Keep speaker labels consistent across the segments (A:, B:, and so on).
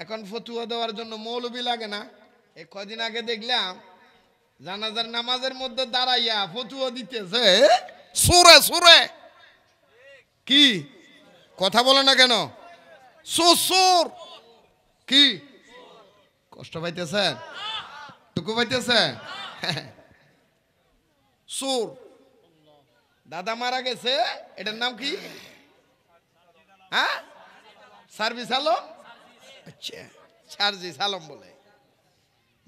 A: এখন ফতুয়া দেওয়ার জন্য মৌলবি লাগে না। এই কদিন আগে দেখলাম জানাজার নামাজের মধ্যে দাঁড়াইয়া ফতুয়া দিতেছে সুরে সুরে। কি কথা বলে না কেন? সুর কি কষ্ট পাইতেছেন? টুকু পাইতেছেন? সুর দাদা মারা গেছে, এটার নাম কি? হ্যাঁ, সার্ভিস আলম। আচ্ছা, সার্ভিস আলম বলে।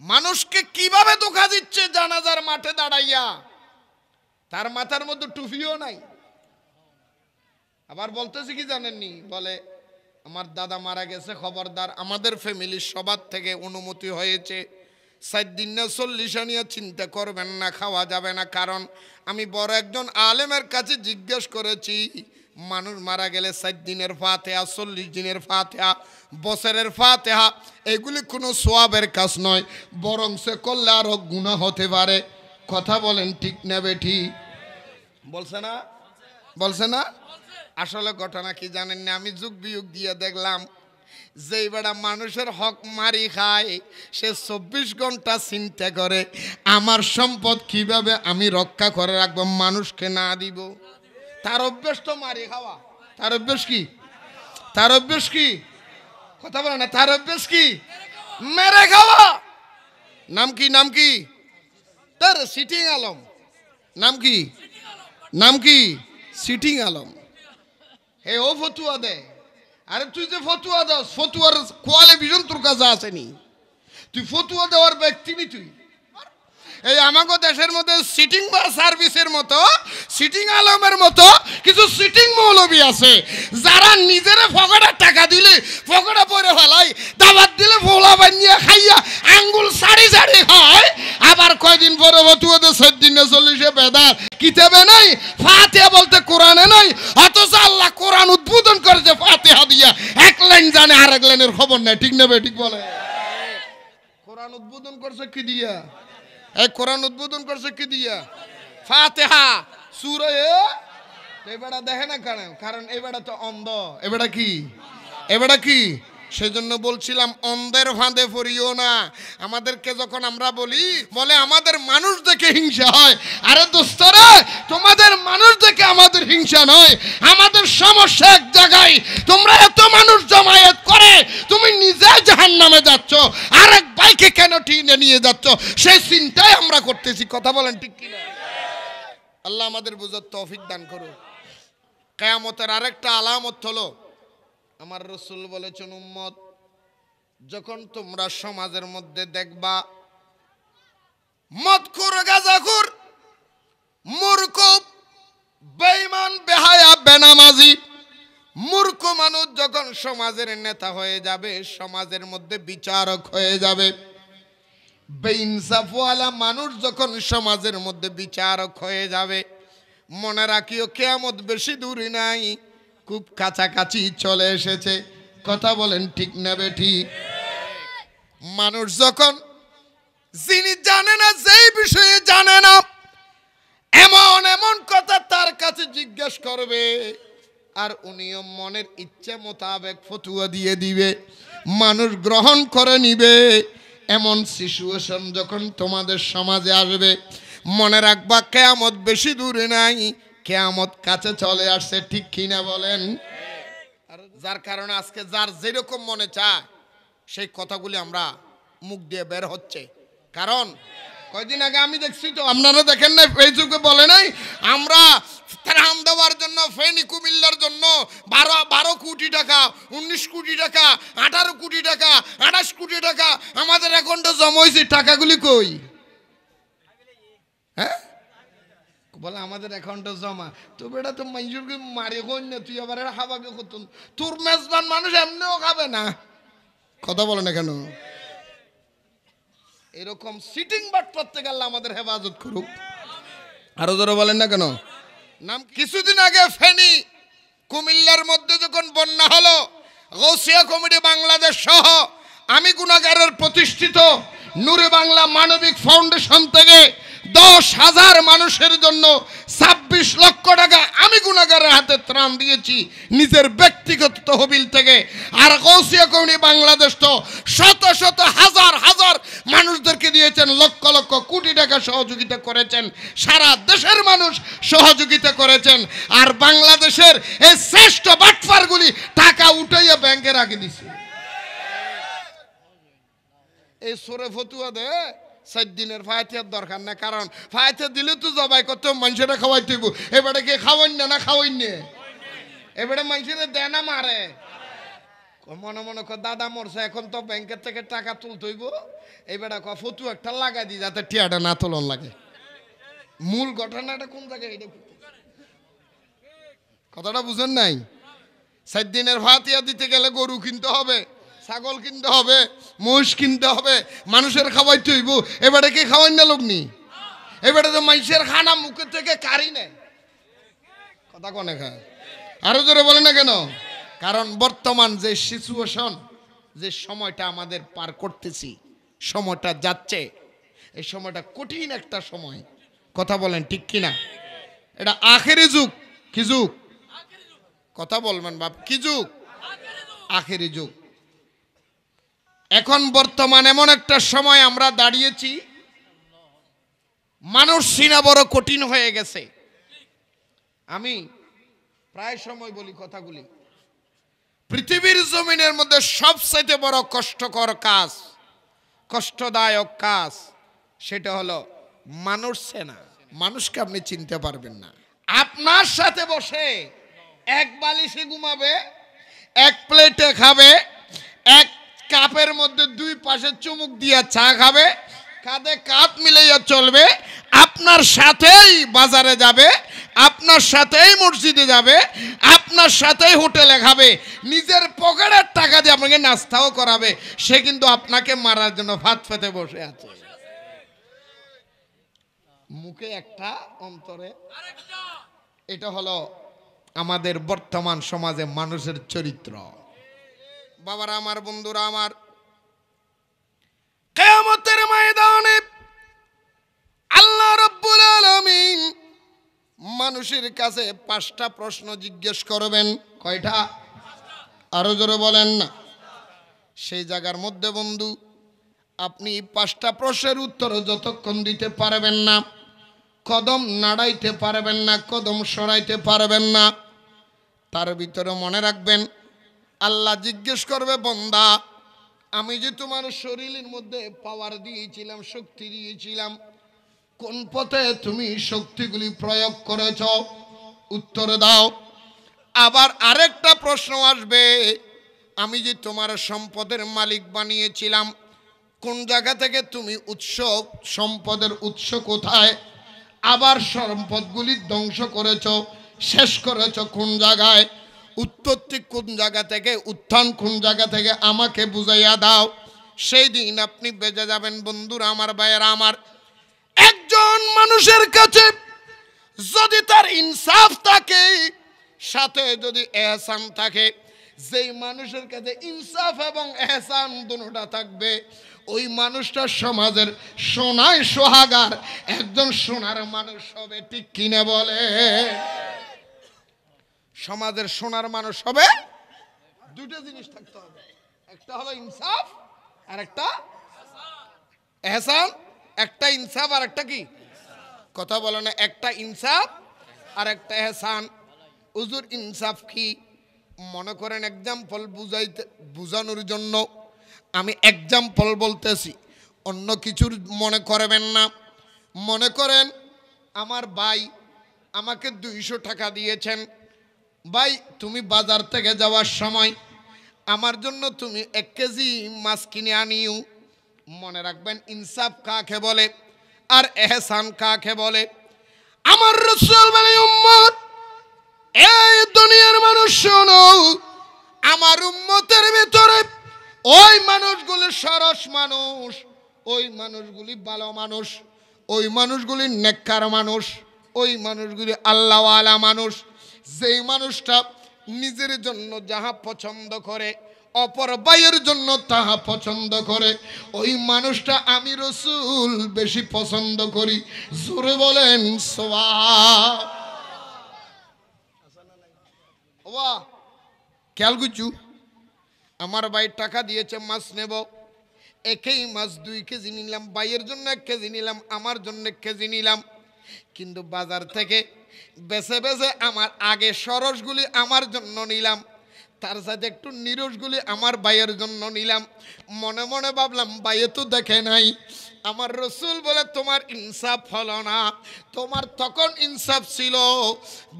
A: মানুষকে কিভাবে ধোঁকা দিচ্ছে জানাজার মাঠে দাঁড়াইয়া, তার মাথার মধ্যে টুপিও নাই। আবার বলতেছি কি জানেননি, বলে আমার দাদা মারা গেছে, খবরদার আমাদের ফ্যামিলির সবার থেকে অনুমতি হয়েছে 7 দিন না 40 আনিয়া চিন্তা করবেন না, খাওয়া যাবে না। কারণ আমি বড় একজন আলেমের কাছে জিজ্ঞেস করেছি, মানুষ মারা গেলে 7 দিনের ফাতিহা, 40 দিনের ফাতিহা, বছরের ফাতিহা এগুলি কোনো সওয়াবের কাজ নয়, বরং সে করলে আরো গুনাহ হতে পারে। কথা বলেন ঠিক না বেঠি? বলছে না? বলছে না? আসলে ঘটনা কি জানেন না, আমি যুগ বিয়োগ দিয়ে দেখলাম যেই বেড়া মানুষের হক মারি খায় সে 24 ঘন্টা চিন্তা করে আমার সম্পদ কিভাবে আমি রক্ষা করে রাখবো, মানুষকে না দিব। তার অভ্যেস তো মারি খাওয়া। তার অভ্যেস কি? তার অভ্যেস কি? কথা বলে না। তার অভ্যেস কি? মেরে খাওয়া। নাম কি? নাম কি তার? সিটিং আলম। নাম কি? নাম কি? সিটিং আলম। হে ও ফতুয়া দে। আরে তুই যে ফতুয়া দাস, ফতুয়ার কোয়ালিফিকেশন তোর কাছে আসেনি, তুই ফতুয়া দেওয়ার ব্যক্তি নি তুই। এই আমাগো দেশের মধ্যে সিটিং বা সার্ভিসের মতো, সিটিং আলমের মতো কিছু সিটিং মৌলবী আছে যারা নিজেরা ফকড়া টাকা দিলে ফকড়া পরে ফেলাই, দাবাত দিলে ফোলা বানিয়ে খাইয়া আঙ্গুল সারি সারি হয়। আবার কয়দিন পরে ফতুয়া দে 7 দিনে 40 বেদার কিতাবে নাই, ফাতিহা বলতে কোরআনে নাই, অথচ আল্লাহ কোরআন উদ্বোধন করেছে ফাতিহা দিয়া। এক লাইন জানে আরেক লাইনের খবর নাই। ঠিক না বে? ঠিক বলে। কোরআন উদ্বোধন করছে কি দিয়া? এই কোরআন উদ্বোধন করছে কি দিয়া? ফাতিহা সূরা। এবারে দেখে না কেন? কারণ এবারে তো অন্ধ। এবারে কি? এবারে কি? সেজন্য বলছিলাম অন্ধের ফাঁদে পড়িও না। আমাদেরকে যখন আমরা বলে আমাদের মানুষ দেখে হিংসা হয়, আরে দোস্তরা তোমাদের মানুষ দেখে আমাদের হিংসা নয়, আমাদের সমস্যা এক জায়গায়। তোমরা এত মানুষ জমায়েত করে তুমি নিজে জাহান্নামে যাচ্ছ, আরেক ভাইকে কেন টেনে নিয়ে যাচ্ছ সেই চিন্তাই আমরা করতেছি। কথা বলেন ঠিক কিনা? আল্লাহ আমাদের বুঝার তৌফিক দান করুন। কিয়ামতের আরেকটা আলামত হলো, আমার রাসূল বলেছেন, উম্মত যখন তোমরা সমাজের মধ্যে দেখবা মদখোর, গাঁজাখোর, মূর্খ, বেঈমান, বেহায়া, বেনামাজি, মূর্খ মানুষ যখন সমাজের নেতা হয়ে যাবে, সমাজের মধ্যে বিচারক হয়ে যাবে, বেইনসাফওয়ালা মানুষ যখন সমাজের মধ্যে বিচারক হয়ে যাবে, মনে রাখিও কিয়ামত বেশি দূরে নাই, খুব কাছাকাছি চলে এসেছে। কথা বলেন ঠিক না বেঠি? মানুষ যখন যিনি জানে না, যেই বিষয়ে জানে না, এমন এমন কথা তার কাছে জিজ্ঞেস করবে, আর উনিও মনের ইচ্ছে মোতাবেক ফতুয়া দিয়ে দিবে, মানুষ গ্রহণ করে নিবে। এমন সিচুয়েশন যখন তোমাদের সমাজে আসবে, মনে রাখবা কিয়ামত বেশি দূরে নাই, কিয়ামত কাছে চলে আসছে। ঠিক কিনা বলেন? আর যার কারণে আজকে যার যেরকম মনে চায় সেই কথাগুলি আমরা মুখ দিয়ে বের হচ্ছে। কারণ কয়দিন আগে আমি দেখছি, তো আপনারা দেখেন না, ফেসবুকে বলে নাই আমরা ত্রাণ দেওয়ার জন্য ফেনী কুমিল্লার জন্য 12 কোটি টাকা, 19 কোটি টাকা, 18 কোটি টাকা, 28 কোটি টাকা আমাদের অ্যাকাউন্টে জমা হয়েছে। টাকাগুলি কই? হ্যাঁ বলে আমাদের অ্যাকাউন্টে জমা। তো বেটা তো মানুষকে মারি কই না, তুই আবার খাবাকে করতুন। তোর মেজবান মানুষ এমনিও খাবে না। কথা বলে না কেন? এরকম সিটিং বাট প্রত্যেক আল্লাহ আমাদের হেফাজত করুক। আরো জোরে বলেন না কেন? নাম কিছুদিন আগে ফেনী কুমিল্লার মধ্যে যখন বন্যা হলো, গৌসিয়া কমিটি বাংলাদেশ সহ আমি গুনাহগারের প্রতিষ্ঠিত নূরে বাংলা মানবিক ফাউন্ডেশন থেকে 10,000 মানুষের জন্য 26 লক্ষ টাকা আমি গুনাহগারের হাতে ত্রাণ দিয়েছি নিজের ব্যক্তিগত তহবিল থেকে। আর গৌসিয়া কমিটি বাংলাদেশ তো শত শত হাজার হাজার মানুষদেরকে দিয়েছেন, লক্ষ লক্ষ কোটি টাকা সহযোগিতা করেছেন, সারা দেশের মানুষ সহযোগিতা করেছেন। আর বাংলাদেশের এই শ্রেষ্ঠ বাটফারগুলি টাকা উঠাইয়া ব্যাংকে রাখে দিছে। এই সরে ফতুয়া দে 4 দিনের ফায়াতিয়ার দরকার না, কারণ ফায়াতিয়া দিলে তো জবাই করতে মানুষেরা খাওয়াইতে হইব। এবারে কে খাওয়াই না খাওয়াই নে, এবারে মানুষেরা দেয় না মারে। মনে মনে কর দাদা মরছে, এখন তো ব্যাংকের থেকে টাকা তুলতে হইব, এবারে ক ফতু একটা লাগাই দি যাতে টিয়াটা না তোলন লাগে। মূল ঘটনাটা কোন জায়গায়, এটা কথাটা বুঝেন নাই? 4 দিনের ফায়াতিয়া দিতে গেলে গরু কিনতে হবে, ছাগল কিনতে হবে, মহিষ কিনতে হবে, মানুষের খাওয়াইতে হইব। এবারে কি খাওয়াই না লোক নি, এবারে তো মানুষের খানা মুখের থেকে কারি নেয়। কথা কনে খায় আরো জোরে বলে না কেন? কারণ বর্তমান যে সিচুয়েশন, যে সময়টা আমাদের পার করতেছি, সময়টা যাচ্ছে, এই সময়টা কঠিন একটা সময়। কথা বলেন ঠিক কিনা? এটা আখেরি যুগ। কি যুগ? কথা বলবেন বাপ, কি যুগ? আখেরি যুগ। এখন বর্তমান এমন একটা সময় আমরা দাঁড়িয়েছি, মানুষ চিনা বড় কঠিন হয়ে গেছে। আমি প্রায় সময় বলি কথাগুলি, পৃথিবীর জমিনের মধ্যে সবচেয়ে বড় কষ্টকর কাজ, কষ্টদায়ক কাজ, সেটা হলো মানুষ চেনা। মানুষকে আপনি চিনতে পারবেন না। আপনার সাথে বসে এক বালিশে ঘুমাবে, এক প্লেটে খাবে, এক কাপের মধ্যে 2 পাশে চুমুক দিয়া চা খাবে, কাঁধে কাঁধ মিলাইয়া চলবে, আপনার সাথেই বাজারে যাবে, আপনার সাথেই মসজিদে যাবে, আপনার সাথেই হোটেলে খাবে, নিজের পকেটের টাকা দিয়ে আপনাকে নাস্তাও করাবে, সে কিন্তু আপনাকে মারার জন্য ভাত পেতে বসে আছে। মুখে একটা, অন্তরে আরেকটা। এটা হলো আমাদের বর্তমান সমাজে মানুষের চরিত্র। বাবারা আমার, বন্ধুরা আমার, কিয়ামতের ময়দানে আল্লাহ রাব্বুল আলামিন মানুষের কাছে 5টা প্রশ্ন জিজ্ঞেস করবেন। কয়টা? আরো জোরে বলেন না। সেই জায়গার মধ্যে বন্ধু, আপনি 5টা প্রশ্নের উত্তর যতক্ষণ দিতে পারবেন না, কদম নাড়াইতে পারবেন না, কদম সরাইতে পারবেন না, তার ভিতরে মনে রাখবেন আল্লাহ জিজ্ঞেস করবে, বান্দা আমি যে তোমার শরীরের মধ্যে পাওয়ার দিয়েছিলাম, শক্তি দিয়েছিলাম, কোন পথে তুমি শক্তিগুলি প্রয়োগ করেছ? উত্তর দাও। আবার আরেকটা প্রশ্ন আসবে, আমি যে তোমার সম্পদের মালিক বানিয়েছিলাম, কোন জায়গা থেকে তুমি উৎস, সম্পদের উৎস কোথায়? আবার সম্পদগুলি ধ্বংস করেছ, শেষ করেছ কোন জায়গায়? উৎপত্তি কোন জায়গা থেকে, উত্থান কোন জায়গা থেকে, আমাকে বুঝাইয়া দাও। সেই দিন আপনি বেঁচে যাবেন। বন্ধুরা আমার, ভাইয়েরা আমার, একজন মানুষের কাছে যদি তার ইনসাফ থাকে, সাথে যদি এহসান থাকে, যেই মানুষের কাছে ইনসাফ এবং এহসান দুটোটা থাকবে, ওই মানুষটা সমাজের সোনায় সোহাগার একজন সোনার মানুষ হবে। ঠিক কিনা বলে? সমাজের সোনার মানুষ হবে, দুটো জিনিস থাকতে হবে, একটা হলো ইনসাফ আর একটা এহসান। একটা ইনসাফ আর একটা কি? কথা বলে না। একটা ইনসাফ আর একটা এহসান। হুজুর ইনসাফ কি? মনে করেন এক্সাম্পল বুঝানোর জন্য আমি এক্সাম্পল বলতেছি, অন্য কিছুর মনে করবেন না। মনে করেন আমার ভাই আমাকে 200 টাকা দিয়েছেন। ভাই তুমি বাজার থেকে যাওয়ার সময় আমার জন্য তুমি 1 কেজি মাছ কিনে আনিও। মনে রাখবেন ইনসাফ কাকে বলে আর এহসান কাকে বলে। আমার রাসূল বলে, উম্মত, এই দুনিয়ার মানুষ শোনো, আমার উম্মতের ভিতরে ওই মানুষগুলি সরস মানুষ, ওই মানুষগুলি ভালো মানুষ, ওই মানুষগুলি নেককার মানুষ, ওই মানুষগুলি আল্লাহওয়ালা মানুষ। যেই মানুষটা নিজের জন্য যাহা পছন্দ করে অপর ভাইয়ের জন্য তাহা পছন্দ করে, ওই মানুষটা আমি রাসূল বেশি পছন্দ করি। জোরে বলেন সুবহানাল্লাহ। খেয়াল করছু, আমার ভাই টাকা দিয়েছে মাছ নেব, একই মাছ 2 কেজি নিলাম, ভাইয়ের জন্য 1 কেজি নিলাম, আমার জন্য 1 কেজি নিলাম। কিন্তু বাজার থেকে বেছে বেছে আমার আগে সরসগুলি আমার জন্য নিলাম, তার সাথে একটু নিরসগুলি আমার ভাইয়ের জন্য নিলাম। মনে মনে ভাবলাম ভাইয়ে তো দেখে নাই। আমার রাসূল বলে তোমার ইনসাফ হলো না। তোমার তখন ইনসাফ ছিল,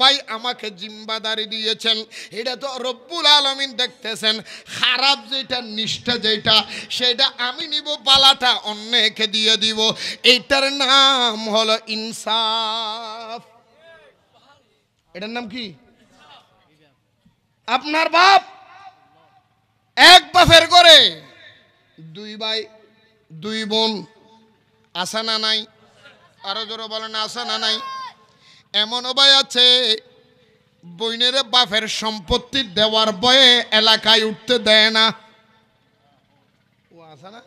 A: ভাই আমাকে জিম্মাদারি দিয়েছেন, এটা তো রব্বুল আলামিন দেখতেছেন। খারাপ যেটা, নিষ্ঠা যেটা, সেটা আমি নিব, পালাটা অন্যকে দিয়ে দিব। এইটার নাম হলো ইনসাফ। এটার নাম কি? আপনার বাপ এক বাপের করে 2 ভাই 2 বোন, আসা না নাই? আরো জোরে বলেন আসা না নাই? এমনও ভাই আছে বইনের বাপের সম্পত্তি দেওয়ার ভয়ে এলাকায় উঠতে দেয় না। ও আসে না?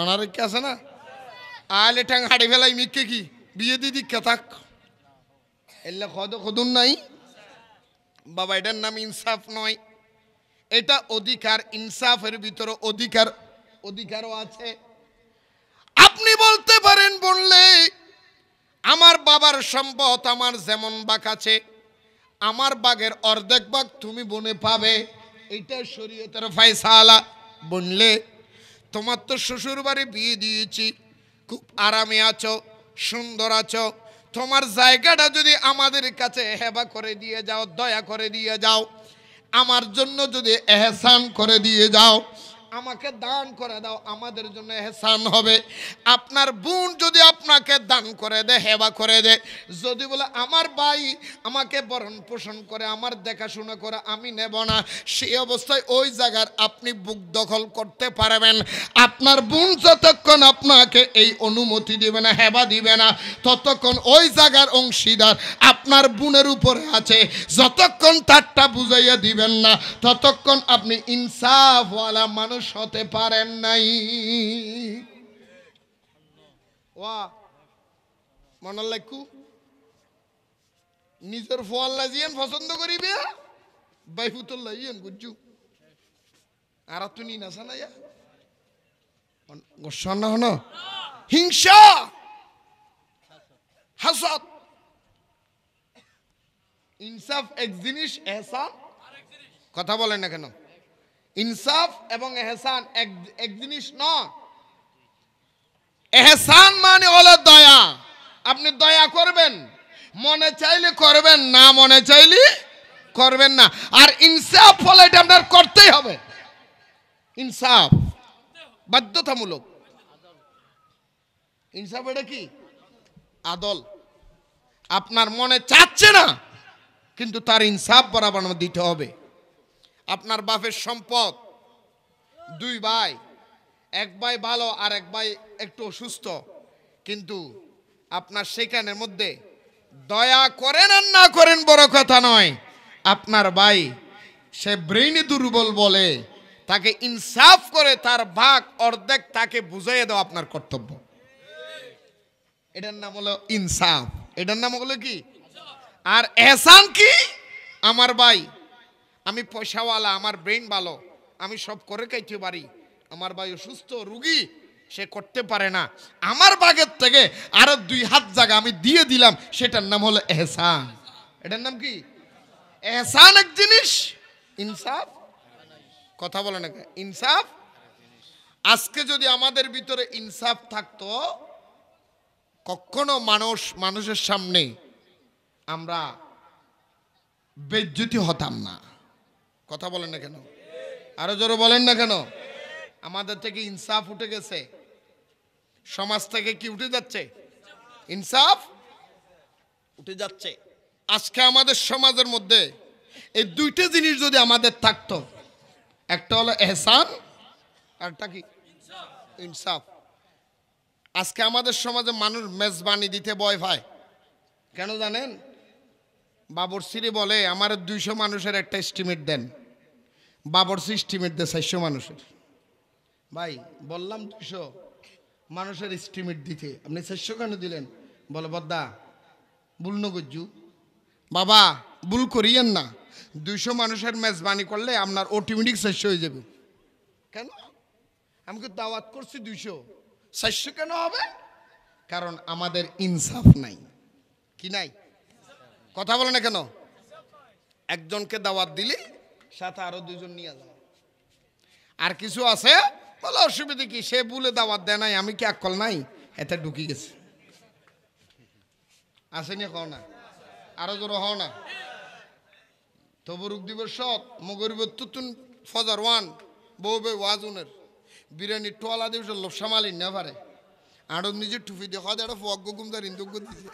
A: ওনার কি আসে না? আলে ঠ্যাং হাড়ি ফেলাই মিকে কি বিয়ে দিদি কে থাক এলে খদুন নাই বাবা। এটার নাম ইনসাফ নয়, এটা অধিকার। ইনসাফের ভিতরে অধিকারও আছে। আপনি বলতে পারেন, বললে আমার বাবার সম্পদ আমার যেমন ভাগ আছে, আমার বাগের অর্ধেক ভাগ তুমি বনে পাবে, এইটা শরীয়তের ফয়সালা। বললে তোমার তো শ্বশুর বাড়ি বিয়ে দিয়েছি, খুব আরামে আছো, সুন্দর আছো, তোমার জায়গাটা যদি আমাদের কাছে হেবা করে দিয়ে যাও, দয়া করে দিয়ে যাও, আমার জন্য যদি এহসান করে দিয়ে যাও, আমাকে দান করে দাও, আমাদের জন্য এহসান হবে। আপনার বোন যদি আপনাকে দান করে দে, হেবা করে দে, যদি বলে আমার ভাই আমাকে ভরণ পোষণ করে, আমার দেখাশোনা করে, আমি নেব না, সেই অবস্থায় ওই জায়গার আপনি বুক দখল করতে পারবেন। আপনার বোন যতক্ষণ আপনাকে এই অনুমতি দিবে না, হেবা দিবে না, ততক্ষণ ওই জায়গার অংশীদার আপনার বোনের উপরে আছে। যতক্ষণ তারটা বুঝাইয়া দিবেন না, ততক্ষণ আপনি ইনসাফওয়ালা মানুষ হতে পারেন নাই। ওয়া মনে লাইকু নিজের ফল লাগিয়েন পছন্দ করিবে, বাইফুতল লাগিয়েন বুঝছু। আর তুমি নাসা না গোসন হন হিংসা, হাসদ। ইনসাফ এক জিনিস, এহসান কথা বলেন না কেন? ইনসাফ এবং এহসান এক জিনিস নয়। এহসান মানে হলো দয়া। আপনি দয়া করবেন, মনে চাইলে করবেন, না মনে চাইলে করবেন না। আর ইনসাফ হলো এটা আপনার করতেই হবে। ইনসাফ বাধ্যতামূলক। ইনসাফ এটা কি? আদল। আপনার মনে চাচ্ছে না, কিন্তু তার ইনসাফ বরাবর দিতে হবে। আপনার বাপের সম্পদ 2 ভাই, এক ভাই ভালো আর এক ভাই একটু অসুস্থ, কিন্তু আপনার সেখানের মধ্যে দয়া করেন আর না করেন বড় কথা নয়। আপনার ভাই সে ব্রেইনে দুর্বল বলে তাকে ইনসাফ করে তার ভাগ অর্ধেক তাকে বুঝাইয়ে দেওয়া আপনার কর্তব্য। এটার নাম হলো ইনসাফ। এটার নাম হলো কি? আর এহসান কি? আমার ভাই, আমি পয়সাওয়ালা, আমার ব্রেন ভালো, আমি সব করে খাইতে পারি, আমার ভাই অসুস্থ রুগী, সে করতে পারে না, আমার ভাগের থেকে আরো 2 হাত জায়গা আমি দিয়ে দিলাম, সেটার নাম হলো এহসান। এটার নাম কি? এহসান এক জিনিস, ইনসাফ কথা বলে না। ইনসাফ, আজকে যদি আমাদের ভিতরে ইনসাফ থাকতো, কখনো মানুষের সামনে আমরা বেজ্জতি হতাম না। কথা বলেন না কেন? আরো জোরে বলেন না কেন? আমাদের থেকে ইনসাফ উঠে গেছে, সমাজ থেকে কি উঠে যাচ্ছে? ইনসাফ উঠে যাচ্ছে। আজকে আমাদের সমাজের মধ্যে এই 2টা জিনিস যদি আমাদের থাকতো, একটা হলো এহসান, আরটা কি? ইনসাফ। আজকে আমাদের সমাজে মানুষ মেজবানি দিতে ভয় পায়। কেন জানেন? বাবরসিরি বলে আমার 200 মানুষের একটা এস্টিমেট দেন, বাবরসি এস্টিমেট দেয় 400 মানুষের। ভাই বললাম 200 মানুষের এস্টিমেট দিতে, আপনি 400 কেন দিলেন? বলে বদ্দা ভুল নগজ্জু। বাবা ভুল করিয়েন না, 200 মানুষের মেজবানি করলে আপনার অটোমেটিক 400 হয়ে যাবে। কেন? আমাকে দাওয়াত করছি 200, 400 কেন হবে? কারণ আমাদের ইনসাফ নাই। কি নাই? কথা বলে না কেন? একজনকে দাওয়াত দিলে সাথে আরো 2 জন নিয়ে যাও। আর কিছু আছে বলে অসুবিধা কি, সে ভুলে দাওয়াত দেয় নাই, আমি কি আকল নাই, এতে ঢুকি গেছে। আসেনি কও না, আরো জোর হও না। তবরুক দিবস মগরিব তুতুন ফজর ওয়ান বউ বে ওয়াজুনের বিরিয়ানি টোয়ালা দিবস লোভসা মালিন না পারে আরো নিজে টুপি দেখা দেয় ফগ গুমদার ইন্দুক দিছে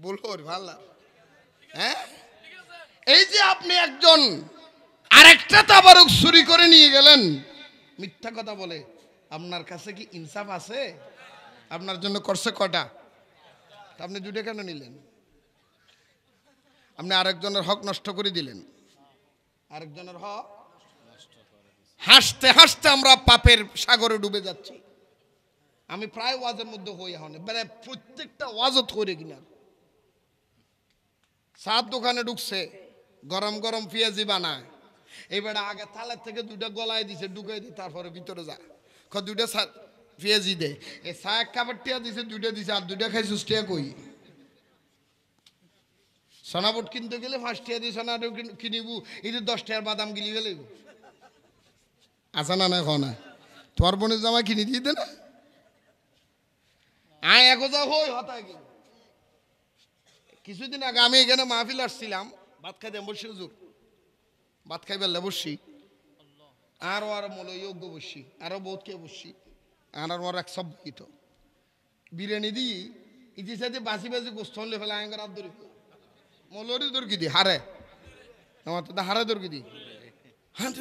A: বলো ভালো। হ্যাঁ, এই যে আপনি একজন আরেকটা তাবারুক চুরি করে নিয়ে গেলেন, মিথ্যা কথা বলে, আপনার কাছে কি ইনসাফ আছে? আপনার জন্য করছে কটা? আপনি 2টা কেন নিলেন? আপনি আরেকজনের হক নষ্ট করে দিলেন। আরেকজনের হক হাসতে হাসতে আমরা পাপের সাগরে ডুবে যাচ্ছি। আমি প্রায় ওয়াজের মধ্যে হই, এখন মানে প্রত্যেকটা ওয়াজত করে কিনা সাত দোকানে ঢুকছে, গরম গরম পেঁয়াজি বানায়, এবারে আগে থালের থেকে 2টা গলায় দিছে, ঢুকাই দিয়ে তারপরে ভিতরে যা 2টা পেঁয়াজি দে, এই চা এক কাপড় টিয়া দিছে, 2টা দিছে, আর 2টা খাই সুষ্টিয়া কই। সোনাবুট কিনতে গেলে 5 টাকা দিয়ে সোনা কিনিব, এই 10 টাকার বাদাম গিলি গেলে আসা না না খাও না, তোমার বোনের জামা কিনে দিয়ে দে না। আয় একজা হই হতায় কি। কিছুদিন আগে আমি এখানে মাহফিল আসছিলাম, ভাত খাইতে বসি, হুজুর ভাত খাই বেললে বসছি, আরো আরো মনে যোগ্য বসছি, আরো বহুত কে বসছি, আর ওর এক সব তো বিরিয়ানি দিই ইতি সাথে বাসি বাসি গোস্ত হলে ফেলে আয় রাত ধরে মলরি তোর কি দি হারে আমার তো হারে তোর কি দি হ্যাঁ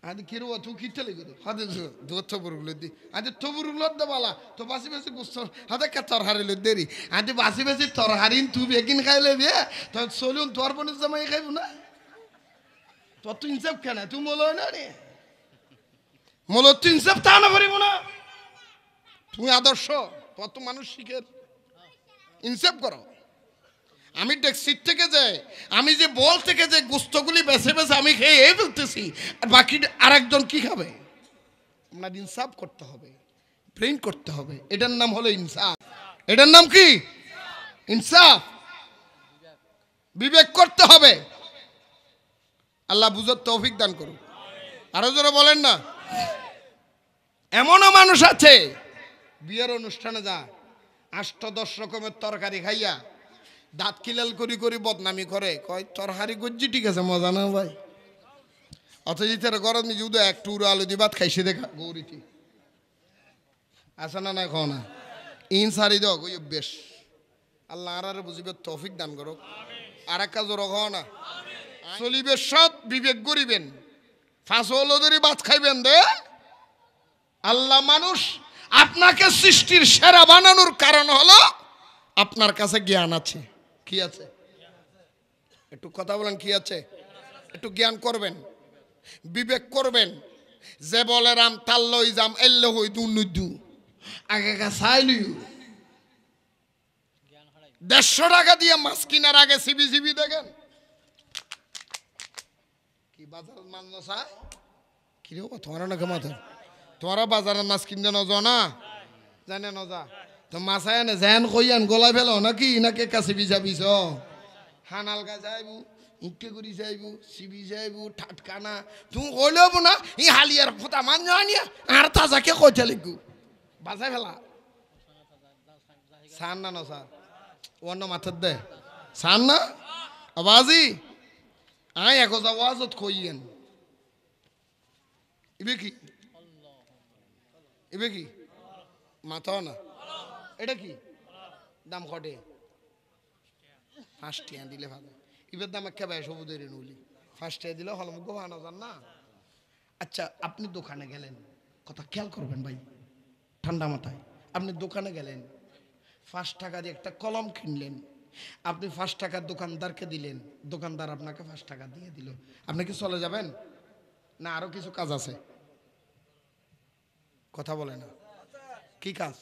A: আদি কিরো তুই কিতে লেগে হাতে দু থবুরগুলো দি আদি থবুরগুলো দে বালা তো বাসি বাসি গোস্ত হাতে কে তরহারি লো দেরি আদি বাসি বাসি তরহারিন তুই বেগিন খাইলে বে তো চলুন তোর বোনের জামাই খাইব না, তোর তুই ইনসাফ কেন? তুই মলো না রে মলো, তুই ইনসাফ তা না পারিব না, তুমি আদর্শ, তোর তো মানুষ শিখের ইনসাফ করো। আমি ট্যাক্সির থেকে যাই, আমি যে বল থেকে যে গোস্তগুলি বেছে বেছে আমি খেয়ে ফেলতেছি, আর বাকি আরেকজন কি খাবে? আপনার ইনসাফ করতে হবে, ব্রেন করতে হবে, এটার নাম হলো ইনসাফ। এটার নাম কি? ইনসাফ। বিবেক করতে হবে। আল্লাহ বুঝার তৌফিক দান করুন। আরো জোরে বলেন না। এমনও মানুষ আছে বিয়ের অনুষ্ঠানে যা 8-10 রকমের তরকারি খাইয়া দাঁত কিলাল করি করি বদনামি করে, কয় তরহারি গজ্জি ঠিক আছে, মজা না ভাই, অথচ তারা গরম নিজে উদয় একটু আলু দিয়ে ভাত খাইছে দেখা গৌরীতি আসে না না খাও না ইন সারি দাও ওই বেশ। আল্লাহ আর বুঝিবে তৌফিক দান করো। আর এক কাজ খাও না, চলিবে সৎ বিবেক করিবেন, ফাঁসল ধরে ভাত খাইবেন দে। আল্লাহ মানুষ আপনাকে সৃষ্টির সেরা বানানোর কারণ হলো আপনার কাছে জ্ঞান আছে। কি আছে? একটু কথা বলেন, কি আছে? একটু জ্ঞান করবেন, বিবেক করবেন। যে বলে রাম তাল্লই যাম এল্ল হই দুর্নুদু আগে চাইলি 150 টাকা দিয়ে মাছ কিনার আগে সিবি সিবি দেখেন কি বাজার মাছ নসা কি রে তোমার না মাথা, তোমারা বাজারের মাছ কিনতে নজ না জানে নজা তো মাছায় না যেন কইয়ান গলায় ফেলো নাকি নাকি কাছে বিছা বিছ হানাল গা যাইবু ইটে করি যাইবু সিবি যাইবু ঠাটকানা তুমি কইলেব না ই হালিয়ার ফোটা মান জানিয়া আর তাজাকে কইতে লিখু বাজাই ফেলা সান না নসা অন্য মাথার দে সান না আবাজি আয় একজা ওয়াজত কইয়েন ইবে কি এবে কি মাথাও না, এটা কি দাম ঘটে 5 টাকা দিলে ভালো, এবার দাম একটা বেশ সবুদের নলি 5 টাকা দিলে হল মুখ ভালো যান না। আচ্ছা আপনি দোকানে গেলেন, কথা খেয়াল করবেন ভাই ঠান্ডা মাথায়, আপনি দোকানে গেলেন 5 টাকা দিয়ে একটা কলম কিনলেন, আপনি 5 টাকা দোকানদারকে দিলেন, দোকানদার আপনাকে 5 টাকা দিয়ে দিল, আপনি কি চলে যাবেন না আরো কিছু কাজ আছে? কথা বলে না, কি কাজ?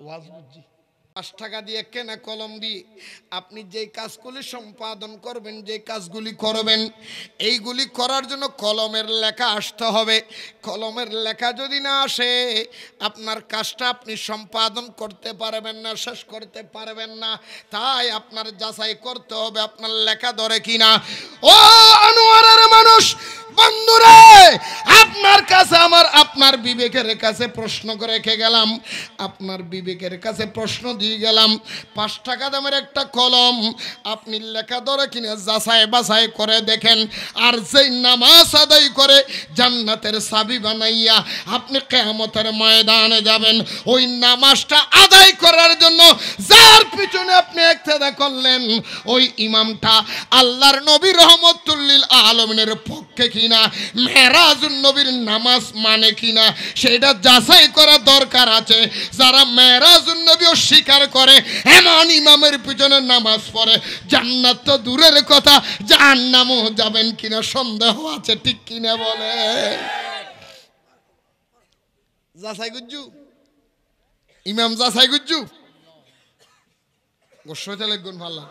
A: ওয়াজ বুঝছি। 5 টাকা দিয়ে কেনা কলম দিয়ে আপনি যে কাজগুলি সম্পাদন করবেন, যে কাজগুলি করবেন, এইগুলি করার জন্য কলমের লেখা আসতে হবে। কলমের লেখা যদি না আসে আপনার কাজটা আপনি সম্পাদন করতে পারবেন না, শেষ করতে পারবেন না। তাই আপনার যাচাই করতে হবে আপনার লেখা ধরে কিনা। ও আনোয়ারের মানুষ বন্ধুরে, আপনার কাছে আপনার বিবেকের কাছে প্রশ্ন করে রেখে গেলাম, আপনার বিবেকের কাছে প্রশ্ন দিয়ে গেলাম। 5 টাকা দামের একটা কলম আপনি লেখা ধরে কিনা যাচাই বাছাই করে দেখেন। আর যেই নামাজ আদায় করে জান্নাতের চাবি বানাইয়া আপনি কিয়ামতের ময়দানে যাবেন, ওই নামাজটা আদায় করার জন্য যার পিছনে আপনি ইক্তেদা করলেন, ওই ইমামটা আল্লাহর নবী রহমতুল লিল আলামিনের পক্ষে কিনা, মেরাজুন নবীর নামাজ মানে কিনা সেটা যাচাই করা দরকার আছে। যারা মেরাজুন নবী স্বীকার করে এমন ইমামের পিছনে নামাজ পড়ে, জান্নাত তো দূরের কথা জাহান্নামও যাবেন কিনা সন্দেহ আছে, ঠিক কিনা বলে? যাচাই গুজ্জু ইমাম, যাচাই গুজ্জু গোসইতে লাগুন ভালো।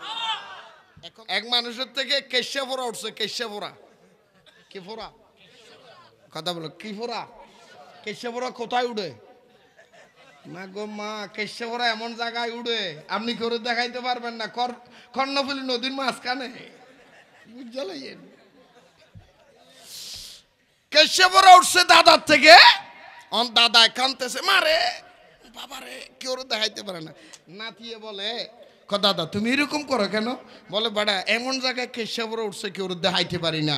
A: এক মানুষের থেকে কেশা ফোড়া উঠছে, কেশা ফোড়া। কি ফোড়া? কথা বলো, কি ফোড়া? কেশা ফোড়া কোথায় উঠে? না গো মা, কেশা ফোড়া এমন জায়গায় উঠে আপনি করে দেখাইতে পারবেন না। কর্ণফুলী নদীর মাঝখানে বুঝলেন, কেশা ফোড়া উঠছে দাদার থেকে। দাদা কানতেছে, মারে বাবারে, কেউ দেখাইতে পারে না। নাতিয়ে বলে, দাদা তুমি এরকম করো কেন? বলে বেটা এমন জায়গায় কেশাবরে উঠছে কেউ দেখাইতে পারি না।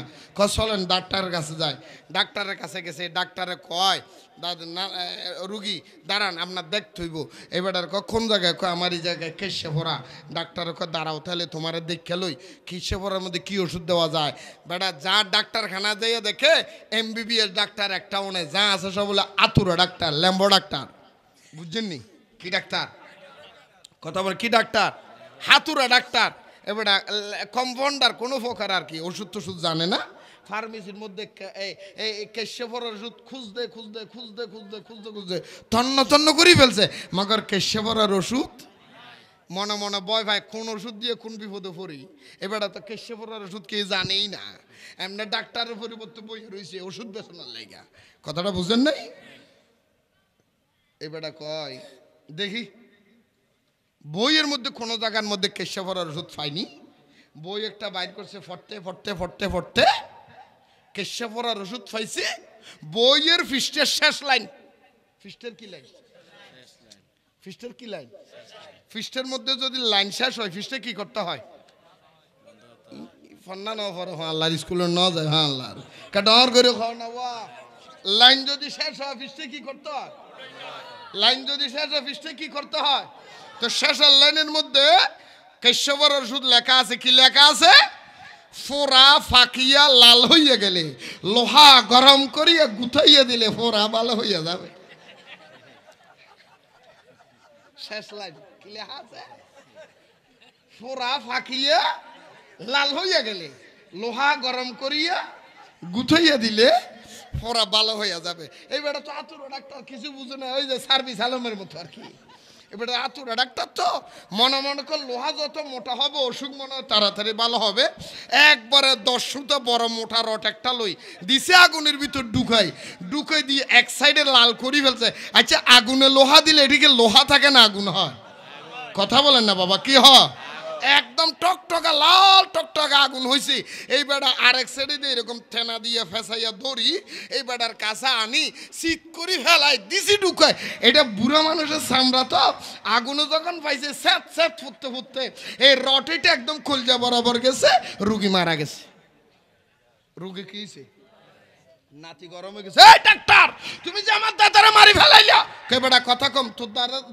A: চলেন ডাক্তারের কাছে যায়। ডাক্তারের কাছে গেছে, ডাক্তারে কয় রুগী দাঁড়ান আপনার দেখতে হইব। এবার কোন জায়গায়? কয় আমার এই জায়গায় কেশাভরা। ডাক্তারে কয় দাঁড়াও তাহলে তোমার দেখে লই কেশাভরার মধ্যে কি ওষুধ দেওয়া যায়। বেটা যা ডাক্তারখানা দিয়ে দেখে MBBS ডাক্তার একটাও নেই, যা আছে সব বলে আতুরা ডাক্তার, ল্যাম্বো ডাক্তার। বুঝছেন নি কি ডাক্তার? কথা বলে কি ডাক্তার? হাতুরা ডাক্তার। এবার কম্পাউন্ডার কোনো প্রকার আর কি ওষুধ টষুধ জানে না। ফার্মেসির মধ্যে কেশাভরার ওষুধ খুঁজতে খুঁজতে খুঁজতে খুঁজতে খুঁজতে খুঁজতে তন্ন তন্ন করেই ফেলছে, মগর কেশাভরার ওষুধ মনে মনে ভয় ভাই কোন ওষুধ দিয়ে কোন বিপদে পড়ি। এবার তো কেশাভরার ওষুধ কে জানেই না, এমনি ডাক্তারের পরিবর্তে বই রয়েছে ওষুধ বেচনার লেগা। কথাটা বুঝেন নাই? এবার কয় দেখি বইয়ের মধ্যে কোনো জায়গার মধ্যে কেশাভরার ওষুধ পাইনি। বই একটা বাইর করছে, ফটতে ফটতে ফটতে ফটতে কেশাভরার ওষুধ পাইছে। বইয়ের পৃষ্ঠের শেষ লাইন, পৃষ্ঠের কি লাইন? পৃষ্ঠের কি লাইন? পৃষ্ঠের মধ্যে যদি লাইন শেষ হয় পৃষ্ঠে কি করতে হয়? ফন্না না পড়ে হ্যাঁ আল্লাহর স্কুলে ন যায়, হ্যাঁ আল্লাহর কাটর করে খাও না। লাইন যদি শেষ হয় পৃষ্ঠে কি করতে হয়? লাইন যদি শেষ হয় পৃষ্ঠে কি করতে হয়? তো শেষের লাইনের মধ্যে কেশাভরার ওষুধ লেখা আছে। কি লেখা আছে? ফোড়া ফাঁকিয়া লাল হইয়া গেলে লোহা গরম করিয়া গুথাইয়া দিলে ফোড়া ভালো হইয়া যাবে। শেষ লাইন কি লেখা আছে? ফোড়া ফাঁকিয়া লাল হইয়া গেলে লোহা গরম করিয়া গুথাইয়া দিলে ফোড়া ভালো হইয়া যাবে। এইবার তো আতুরা ডাক্তার কিছু বুঝে না, ওই যে সার্ভিস আলমের মতো আর কি। এবার আতুরা ডাক্তার তো মনে মনে কর লোহা যত মোটা হবে অসুখ মনে তাড়াতাড়ি ভালো হবে। একবারে 10 সুতা বড় মোটা রড একটা লই দিছে, আগুনের ভিতর ঢুকাই দিয়ে এক সাইডে লাল করি ফেলছে। আচ্ছা আগুনে লোহা দিলে এটিকে লোহা থাকে না আগুন হয়? কথা বলেন না বাবা, কি হয়? একদম টকটকা লাল টকটকা আগুন হয়েছে। এই বেড়া আরেক সাইডে দিয়ে এরকম ঠেনা দিয়ে ফেসাইয়া দড়ি এই বেড়ার কাছে আনি শীত করি ফেলাই দিছি ঢুকায়। এটা বুড়া মানুষের চামড়া তো, আগুনে যখন পাইছে স্যাঁত স্যাঁত ফুটতে ফুটতে এই রটিটা একদম কলজা বরাবর গেছে, রুগী মারা গেছে। রুগী কি হয়েছে? নাতি গরমে গেছে, এই ডাক্তার তুমি যে আমার দাদারে মারি ফেলাইলা। কে বেটা কথা কম,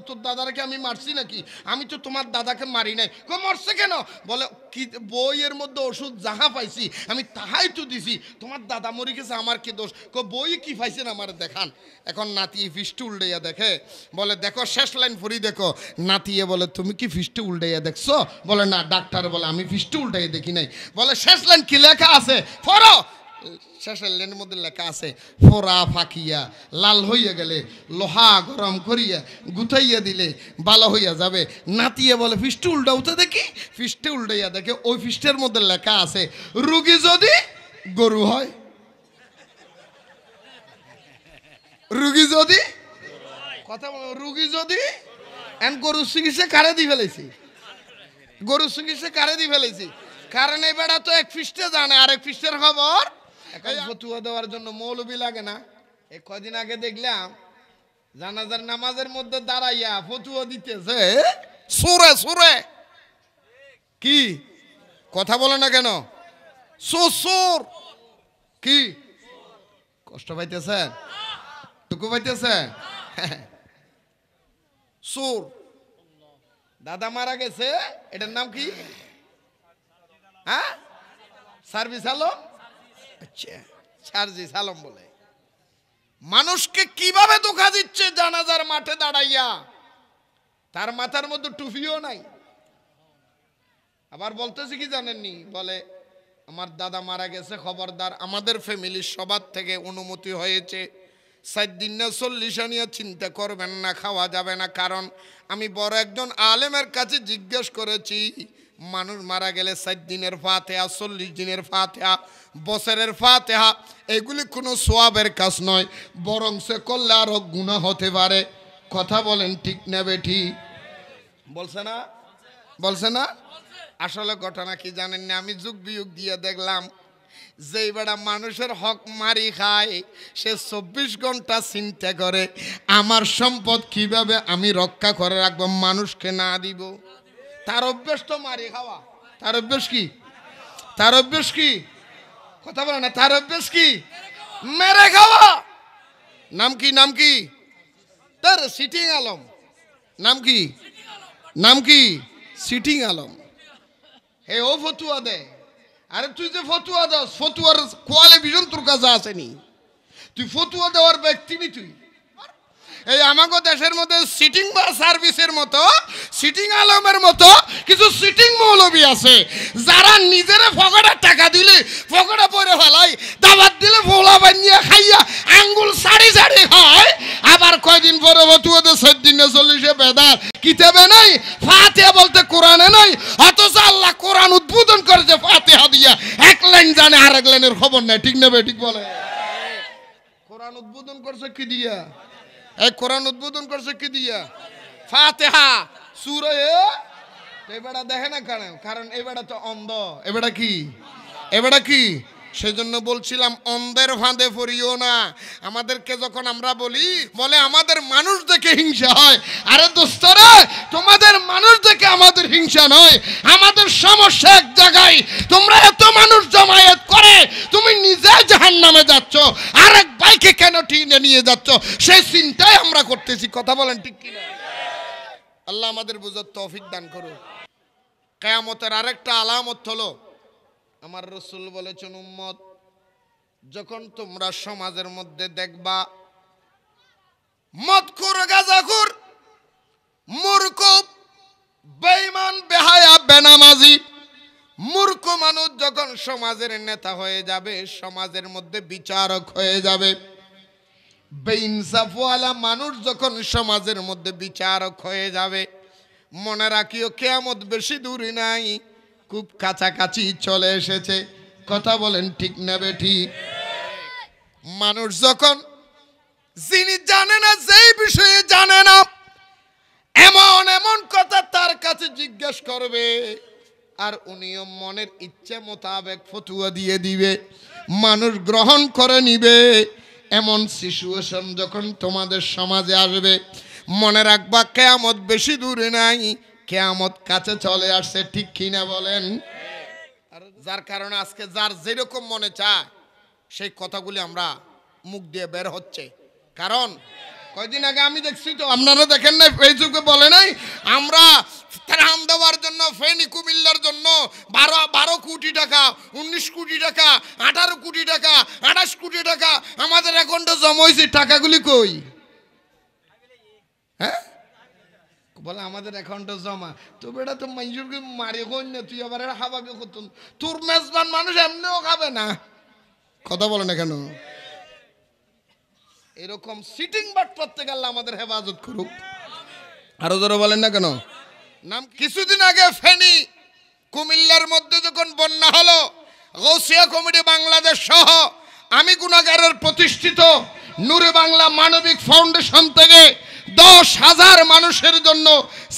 A: তোর দাদাকে আমি মারছি নাকি? আমি তো তোমার দাদাকে মারি নাই। কো মরছে কেন? বলে কি বইয়ের মধ্যে ওষুধ যাহা পাইছি আমি তাহাই তো দিছি, তোমার দাদা মরে গেছে, আমার কি দোষ? কো বই কি পাইছেন আমার দেখান। এখন নাতি ফিস্টে উল্টাইয়া দেখে, বলে দেখো শেষ লাইন ফুরি দেখো। নাতিয়ে বলে তুমি কি ফিস্টে উল্টাইয়া দেখছো? বলে না। ডাক্তার বলে আমি ফিস্টে উল্টাইয়া দেখি নাই। বলে শেষ লাইন কি লেখা আছে পড়ো। শেষের লাইনের মধ্যে লেখা আছে, ফোরা ফাঁকিয়া লাল হইয়া গেলে লোহা গরম করিয়া গুথাইয়া দিলে ভালো হইয়া যাবে। নাতিয়ে বলে ফিস্টে উল্টাউতে দেখি। ফিস্টে উল্টাইয়া দেখে ওই ফিস্টের মধ্যে লেখা আছে, রুগী যদি গরু হয়, রুগী যদি কথা বল, রুগী যদি গরুর চিকিৎসা কারে দিয়ে ফেলেছি, গরুর চিকিৎসা কারে দিয়ে ফেলেছি। কারণ এই বেড়া তো এক ফিস্টে জানে, আরেক ফিস্টের খবর। এখন ফতুয়া দেওয়ার জন্য মৌলবি লাগে না। এই কদিন আগে দেখলাম জানাজার নামাজের মধ্যে দাঁড়াইয়া ফতুয়া দিতেছে সুরে সুরে। কি কথা বলে না কেন? সুর কি কষ্ট পাইতেছেন? টুকু পাইতেছেন? সুর দাদা মারা গেছে, এটার নাম কি? হ্যাঁ সার্ভিস আলম। আচ্ছা সার্জিস আলম বলে। মানুষকে কিভাবে ধোঁকা দিচ্ছে জানাজার মাঠে দাঁড়াইয়া, তার মাথার মধ্যে টুপিও নাই। আবার বলতেছে কি জানেননি? বলে আমার দাদা মারা গেছে, খবরদার আমাদের ফ্যামিলির সবার থেকে অনুমতি হয়েছে 7 দিন না 40 আনিয়া চিন্তা করবেন না, খাওয়া যাবে না। কারণ আমি বড় একজন আলেমের কাছে জিজ্ঞেস করেছি, মানুষ মারা গেলে 7 দিনের ফাতিহা, 40 দিনের ফাতিহা, বছরের ফাতিহা এগুলি কোনো সোয়াবের কাজ নয়, বরং সে করলে আরো গুনাহ হতে পারে। কথা বলেন ঠিক না বেঠি? বলছে না? বলছে না? আসলে ঘটনা কি জানেন না? আমি যুগ বিয়োগ দিয়ে দেখলাম, যেই বেড়া মানুষের হক মারি খায় সে 24 ঘন্টা চিন্তা করে আমার সম্পদ কিভাবে আমি রক্ষা করে রাখবো, মানুষকে না দিব। তার অভ্যেস তো মারি খাওয়া। তার অভ্যেস কি? তার অভ্যেস কি? কথা বলে না। তার অভ্যেস কি? মেরে খাওয়া। নাম কি? নাম কি তার? সিটিং আলম। নাম কি? নাম কি? সিটিং আলম। হে ও ফতুয়া দে। আরে তুই যে ফতুয়া দাস, ফতুয়ার কোয়ালিফিকেশন তোর কাছে আসেনি। তুই ফতুয়া দেওয়ার ব্যক্তি নি তুই। এই আমাগো দেশের মধ্যে সিটিং বা সার্ভিসের মতো, সিটিং আলমের মতো কিছু সিটিং মৌলবী আছে, যারা নিজেরা ফকড়া টাকা দিলে ফকড়া পরে ফেলায়, দাবাত দিলে ফোলা বানিয়ে খাইয়া আঙ্গুল সারি সারি হয়। আবার কয়দিন পরে ফতুয়াতে 7 দিনে 40 বেদার কিতাবে নাই, ফাতিহা বলতে কোরআনে নাই। অথচ আল্লাহ কোরআন উদ্বোধন করেছে ফাতিহা দিয়া, এক লাইন জানে আরেক লাইনের খবর নাই। ঠিক না ঠিক বলে? কোরআন উদ্বোধন করছে কি দিয়া? এই কোরআন উদ্বোধন করছে কি দিয়া? ফাতিহা সূরা। এবারে দেখে না কেন? কারণ এবারে তো অন্ধ। এবারে কি? এবারে কি? সেজন্য বলছিলাম অন্ধের ফাঁদে পড়িও না। আমাদেরকে যখন আমরা বলি, বলে আমাদের মানুষ দেখে হিংসা হয়। আরে দোস্তরা, তোমাদের মানুষ দেখে আমাদের হিংসা নয়, আমাদের সমস্যা এক জায়গায়। তোমরা এত মানুষ জমায়েত করে তুমি নিজে জাহান্নামে যাচ্ছ, আরেক ভাইকে কেন টেনে নিয়ে যাচ্ছ, সেই চিন্তাই আমরা করতেছি। কথা বলেন ঠিক কিনা? আল্লাহ আমাদের বুঝার তৌফিক দান করুন। কিয়ামতের আরেকটা আলামত হলো, আমার রাসূল বলেছেন, উম্মত যখন তোমরা সমাজের মধ্যে দেখবা মদখোর, গাঁজাখোর, মূর্খ, বেঈমান, বেহায়া, বেনামাজি, মূর্খ মানুষ যখন সমাজের নেতা হয়ে যাবে, সমাজের মধ্যে বিচারক হয়ে যাবে, বেইনসাফওয়ালা মানুষ যখন সমাজের মধ্যে বিচারক হয়ে যাবে, মনে রাখিও কিয়ামত বেশি দূরে নাই, খুব কাছাকাছি চলে এসেছে। কথা বলেন ঠিক না বেঠিক? মানুষ যখন যিনি জানে না, যেই বিষয়ে জানে না, এমন এমন কথা তার কাছে জিজ্ঞেস করবে, আর উনিও মনের ইচ্ছে মোতাবেক ফতুয়া দিয়ে দিবে, মানুষ গ্রহণ করে নিবে। এমন সিচুয়েশন যখন তোমাদের সমাজে আসবে, মনে রাখবা কিয়ামত বেশি দূরে নাই, কিয়ামত কাছে চলে আসছে। ঠিক কিনা বলেন? আর যার কারণে আজকে যার যেরকম মনে চায় সেই কথাগুলি আমরা মুখ দিয়ে বের হচ্ছে। কারণ কয়দিন আগে আমি দেখছি তো, আপনারা দেখেন নাই, ফেসবুকে বলে নাই আমরা ত্রাণ দেওয়ার জন্য ফেনী কুমিল্লার জন্য 12 কোটি টাকা, 19 কোটি টাকা, 18 কোটি টাকা, 28 কোটি টাকা আমাদের অ্যাকাউন্টে জমা হয়েছে। টাকাগুলি কই? হ্যাঁ, বলে আমাদের অ্যাকাউন্টে জমা। তো বেটা তো মানুষকে মারি কই না, তুই আবার খাবাকে করতুন। তোর মেজবান মানুষ এমনিও খাবে না। কথা বলে না কেন? এরকম সিটিং বাট প্রত্যেক আল্লাহ আমাদের হেফাজত করুক। আরো জোরে বলেন না কেন? নাম কিছুদিন আগে ফেনী কুমিল্লার মধ্যে যখন বন্যা হলো, গৌসিয়া কমিটি বাংলাদেশ সহ আমি গুনাহগারের প্রতিষ্ঠিত নূরে বাংলা মানবিক ফাউন্ডেশন থেকে 10,000 মানুষের জন্য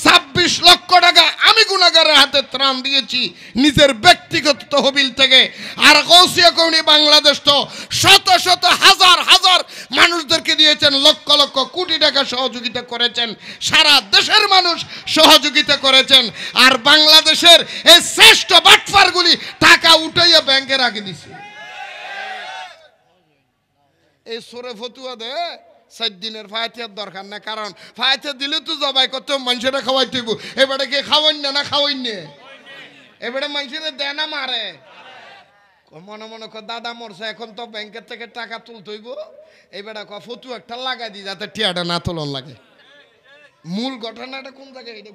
A: 26 লক্ষ টাকা আমি গুনাহগারের হাতে ত্রাণ দিয়েছি নিজের ব্যক্তিগত তহবিল থেকে। আর গৌসিয়া কমিটি বাংলাদেশ তো শত শত হাজার হাজার মানুষদেরকে দিয়েছেন, লক্ষ লক্ষ কোটি টাকা সহযোগিতা করেছেন, সারা দেশের মানুষ সহযোগিতা করেছেন। আর বাংলাদেশের এই শ্রেষ্ঠ বাটফারগুলি টাকা উঠাইয়া ব্যাংকে রাখে দিছে। এই সোরে ফতুয়া দে 4 দিনের ফায়াতিয়ার দরকার না, কারণ ফায়াতিয়া দিলে তো জবাই করতে মানুষেরা খাওয়াইতে হইব। এবারে কে খাওয়াই না খাওয়াই নে, এবারে মানুষেরা দেয় না মারে। মনে মনে কর দাদা মরছে, এখন তো ব্যাংকের থেকে টাকা তুলতে হইব, এবারে ক ফতু একটা লাগাই দি যাতে টিয়াটা না তোলন লাগে। মূল ঘটনাটা কোন জায়গায়? এটা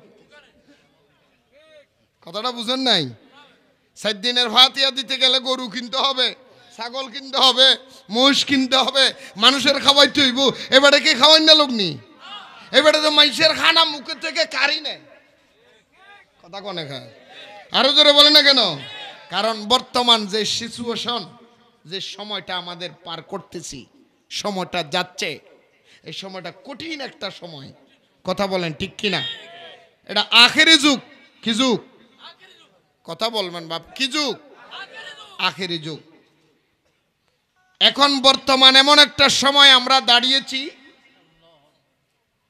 A: কথাটা বুঝেন নাই? 4 দিনের ফায়াতিয়া দিতে গেলে গরু কিনতে হবে, ছাগল কিনতে হবে, মহিষ কিনতে হবে, মানুষের খাওয়াইতে হইব। এবারে কে খাওয়াই না লোক নি? এবারে তো মানুষের খানা মুখের থেকে কারি নেয়। কথা কনে খায়? আরো জোরে বলে না কেন? কারণ বর্তমান যে সিচুয়েশন, যে সময়টা আমাদের পার করতেছি, সময়টা যাচ্ছে, এই সময়টা কঠিন একটা সময়। কথা বলেন ঠিক কিনা? এটা আখেরি যুগ। কি যুগ? কথা বলবেন বাপ, কি যুগ? আখেরি যুগ। এখন বর্তমান এমন একটা সময় আমরা দাঁড়িয়েছি,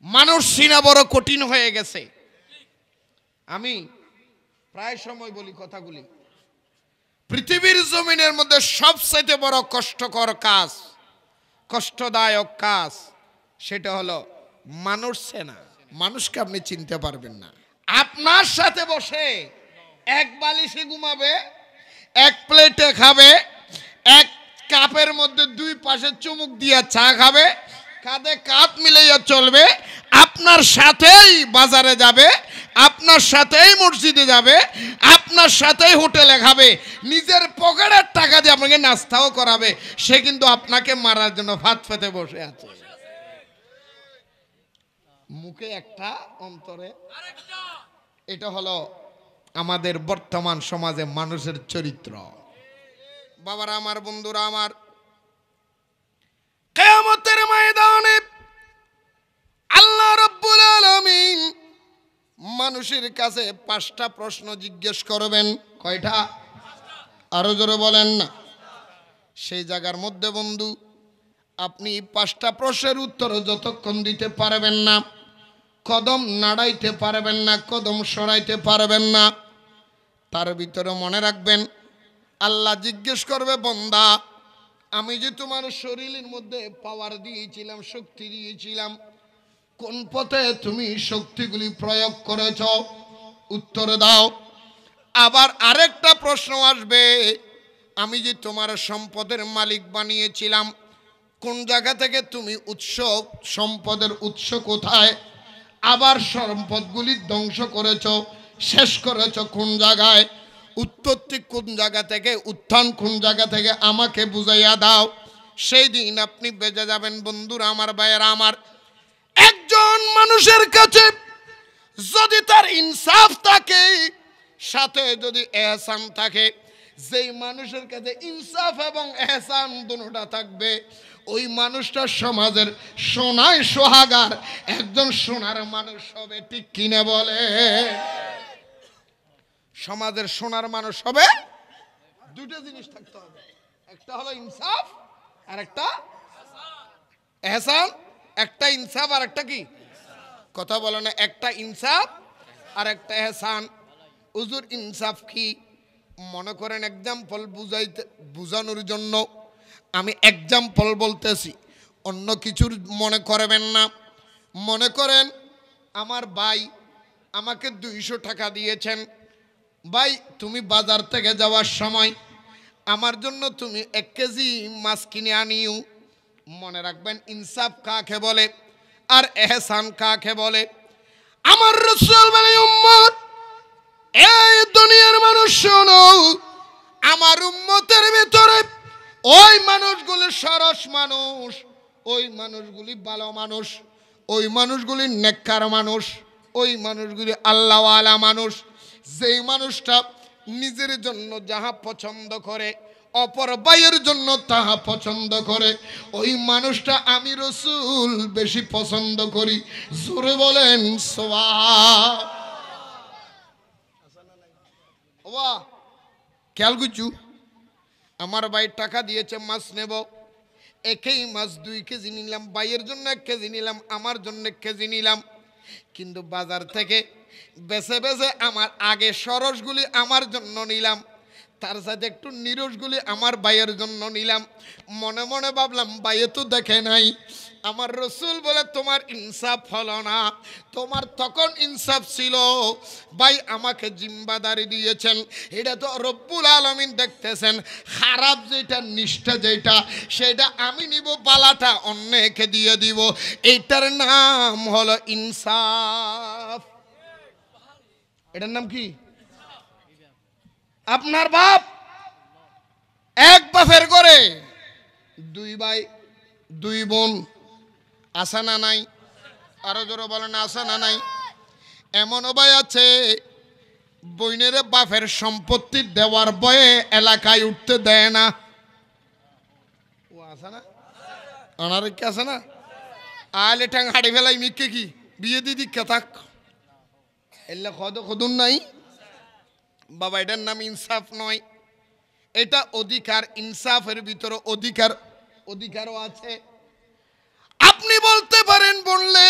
A: মানুষ চিনা বড় কঠিন হয়ে গেছে। আমি প্রায় সময় বলি কথাগুলি, পৃথিবীর জমিনের মধ্যে সবচেয়ে বড় কষ্টকর কাজ, কষ্টদায়ক কাজ, সেটা হলো মানুষ চেনা। মানুষকে আপনি চিনতে পারবেন না। আপনার সাথে বসে এক বালিশে ঘুমাবে, এক প্লেটে খাবে, এক কাপের মধ্যে 2 পাশে চুমুক দিয়া চা খাবে, কাঁধে কাঁধ মিলাইয়া চলবে, আপনার সাথেই বাজারে যাবে, আপনার সাথেই মসজিদে যাবে, আপনার সাথেই হোটেলে খাবে, নিজের পকেটের টাকা দিয়ে আপনাকে নাস্তাও করাবে, সে কিন্তু আপনাকে মারার জন্য ভাত পেতে বসে আছে। মুখে একটা, অন্তরে আরেকটা। এটা হলো আমাদের বর্তমান সমাজে মানুষের চরিত্র। বাবারা আমার, বন্ধুরা আমার, কিয়ামতের ময়দানে আল্লাহ রাব্বুল আলামিন মানুষের কাছে 5টা প্রশ্ন জিজ্ঞেস করবেন। কয়টা? আরো জোরে বলেন না। সেই জায়গার মধ্যে বন্ধু, আপনি 5টা প্রশ্নের উত্তর যতক্ষণ দিতে পারবেন না, কদম নাড়াইতে পারবেন না, কদম সরাইতে পারবেন না, তার ভিতরে মনে রাখবেন আল্লাহ জিজ্ঞেস করবে, বান্দা আমি যে তোমার শরীরের মধ্যে পাওয়ার দিয়েছিলাম, শক্তি দিয়েছিলাম, কোন পথে তুমি শক্তিগুলি প্রয়োগ করেছ? উত্তর দাও। আবার আরেকটা প্রশ্ন আসবে, আমি যে তোমার সম্পদের মালিক বানিয়েছিলাম, কোন জায়গা থেকে তুমি উৎস, সম্পদের উৎস কোথায়? আবার সম্পদগুলি ধ্বংস করেছ, শেষ করেছ কোন জায়গায়? উৎপত্তি কোন জায়গা থেকে, উত্থান কোন জায়গা থেকে, আমাকে বুঝাইয়া দাও। সেই দিন আপনি বেঁচে যাবেন। বন্ধুরা আমার, ভাইয়েরা আমার, একজন মানুষের কাছে যদি তার ইনসাফ থাকে, সাথে যদি এহসান থাকে, যেই মানুষের কাছে ইনসাফ এবং এহসান দুটোটা থাকবে, ওই মানুষটা সমাজের সোনায় সোহাগার একজন সোনার মানুষ হবে। ঠিক কিনা বলে? সমাজের সোনার মানুষ হবে, 2টা জিনিস থাকতে হবে, একটা হলো ইনসাফ আর একটা এহসান। একটা ইনসাফ আর একটা কি? কথা বলে না। একটা ইনসাফ আর একটা এহসান। হুজুর ইনসাফ কি? মনে করেন এক্সাম্পল বুঝানোর জন্য আমি एग्जाम्पल বলতেছি, অন্য কিছুর মনে করবেন না। মনে করেন আমার ভাই আমাকে 200 টাকা দিয়েছেন, ভাই তুমি বাজার থেকে যাওয়ার সময় আমার জন্য তুমি 1 কেজি মাছ কিনে আনিও। মনে রাখবেন ইনসাফ কাকে বলে আর এহসান কাকে বলে। আমার রাসূল বলে, উম্মত এই দুনিয়ার মানুষ শোনো, আমার উম্মতের ভিতরে ওই মানুষগুলি সরস মানুষ, ওই মানুষগুলি ভালো মানুষ, ওই মানুষগুলি নেককার মানুষ, ওই মানুষগুলি আল্লাহওয়ালা মানুষ। যেই মানুষটা নিজের জন্য যাহা পছন্দ করে অপর ভাইয়ের জন্য তাহা পছন্দ করে, ওই মানুষটা আমি রাসূল বেশি পছন্দ করি। জোরে বলেন সুবহানাল্লাহ। খেয়াল করছু, আমার ভাই টাকা দিয়েছে মাছ নেব, একই মাছ 2 কেজি নিলাম, ভাইয়ের জন্য 1 কেজি নিলাম, আমার জন্য 1 কেজি নিলাম। কিন্তু বাজার থেকে বেছে বেছে আমার আগে সরসগুলি আমার জন্য নিলাম, তার সাথে একটু নিরসগুলি আমার ভাইয়ের জন্য নিলাম। মনে মনে ভাবলাম ভাইয়ে তো দেখে নাই। আমার রাসূল বলে, তোমার ইনসাফ হলো না। তোমার তখন ইনসাফ ছিল, ভাই আমাকে জিম্মাদারি দিয়েছেন, এটা তো রব্বুল আলামিন দেখতেছেন। খারাপ যেটা নিষ্ঠা যেটা সেটা আমি নিব, বালাটা অন্যকে দিয়ে দিব। এইটার নাম হলো ইনসাফ। এটার নাম কি? আপনার বাপ এক বাপের করে 2 ভাই 2 বোন, আসা না নাই? আরো জোরে বলেন আসা না নাই? এমনও ভাই আছে বইনের বাপের সম্পত্তি দেওয়ার ভয়ে এলাকায় উঠতে দেয় না। ও আসা না? আনার কি আসে না? আলে ঠ্যাং হাড়ি ফেলাই মিকে কি বিয়ে দিদি কেতাক এলে খদুন নাই বাবা। এটার নাম ইনসাফ নয়, এটা অধিকার। ইনসাফের ভিতরে অধিকারও আছে। আপনি বলতে পারেন, বললে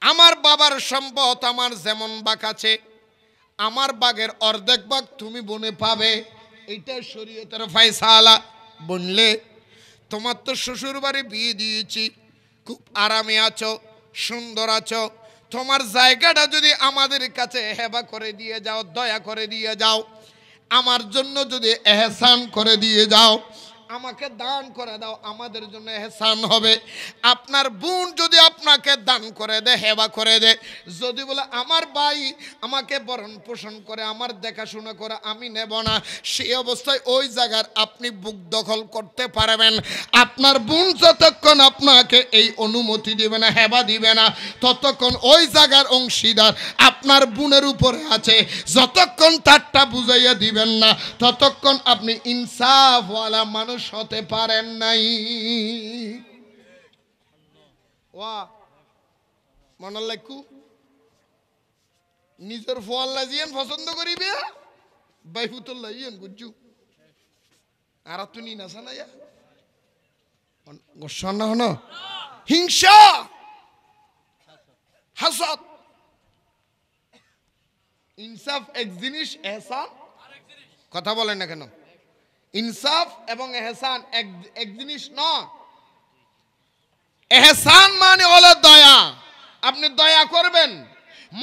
A: আমার বাবার সম্পদ আমার যেমন বাক আছে, আমার বাগের অর্ধেক ভাগ তুমি বনে পাবে, এটা শরীয়তের ফয়সালা। বললে তোমার তো শ্বশুর বাড়ি বিয়ে দিয়েছি, খুব আরামে আছো, সুন্দর আছো, তোমার জায়গাটা যদি আমাদের কাছে হেবা করে দিয়ে যাও, দয়া করে দিয়ে যাও, আমার জন্য যদি এহসান করে দিয়ে যাও, আমাকে দান করে দাও, আমাদের জন্য এহসান হবে। আপনার বোন যদি আপনাকে দান করে দেয়, হেবা করে দেয়, যদি বলে আমার ভাই আমাকে বরণ পোষণ করে, আমার দেখাশোনা করে, আমি নেব না, সেই অবস্থায় ওই জায়গার আপনি বুক দখল করতে পারবেন। আপনার বোন যতক্ষণ আপনাকে এই অনুমতি দিবে না, হেবা দিবে না, ততক্ষণ ওই জায়গার অংশীদার আপনার বোনের উপরে আছে। যতক্ষণ তারটা বুঝাইয়া দিবেন না, ততক্ষণ আপনি ইনসাফওয়ালা মানুষ হতে পারেন নাই। ওয়া মনে লাইকু নিজের ফোয়াল্লা জিয়ান পছন্দ করিবে, বাইফুতুল্লাহ ইয়েন গুজ্জু আর তুমি না সানায়া গোসা না হন হিংসা হাসাদ। ইনসাফ এক জিনিস, এহসান কথা বলেন না কেন? ইনসাফ এবং এহসান এক জিনিস নয়। এহসান মানে হলো দয়া। আপনি দয়া করবেন,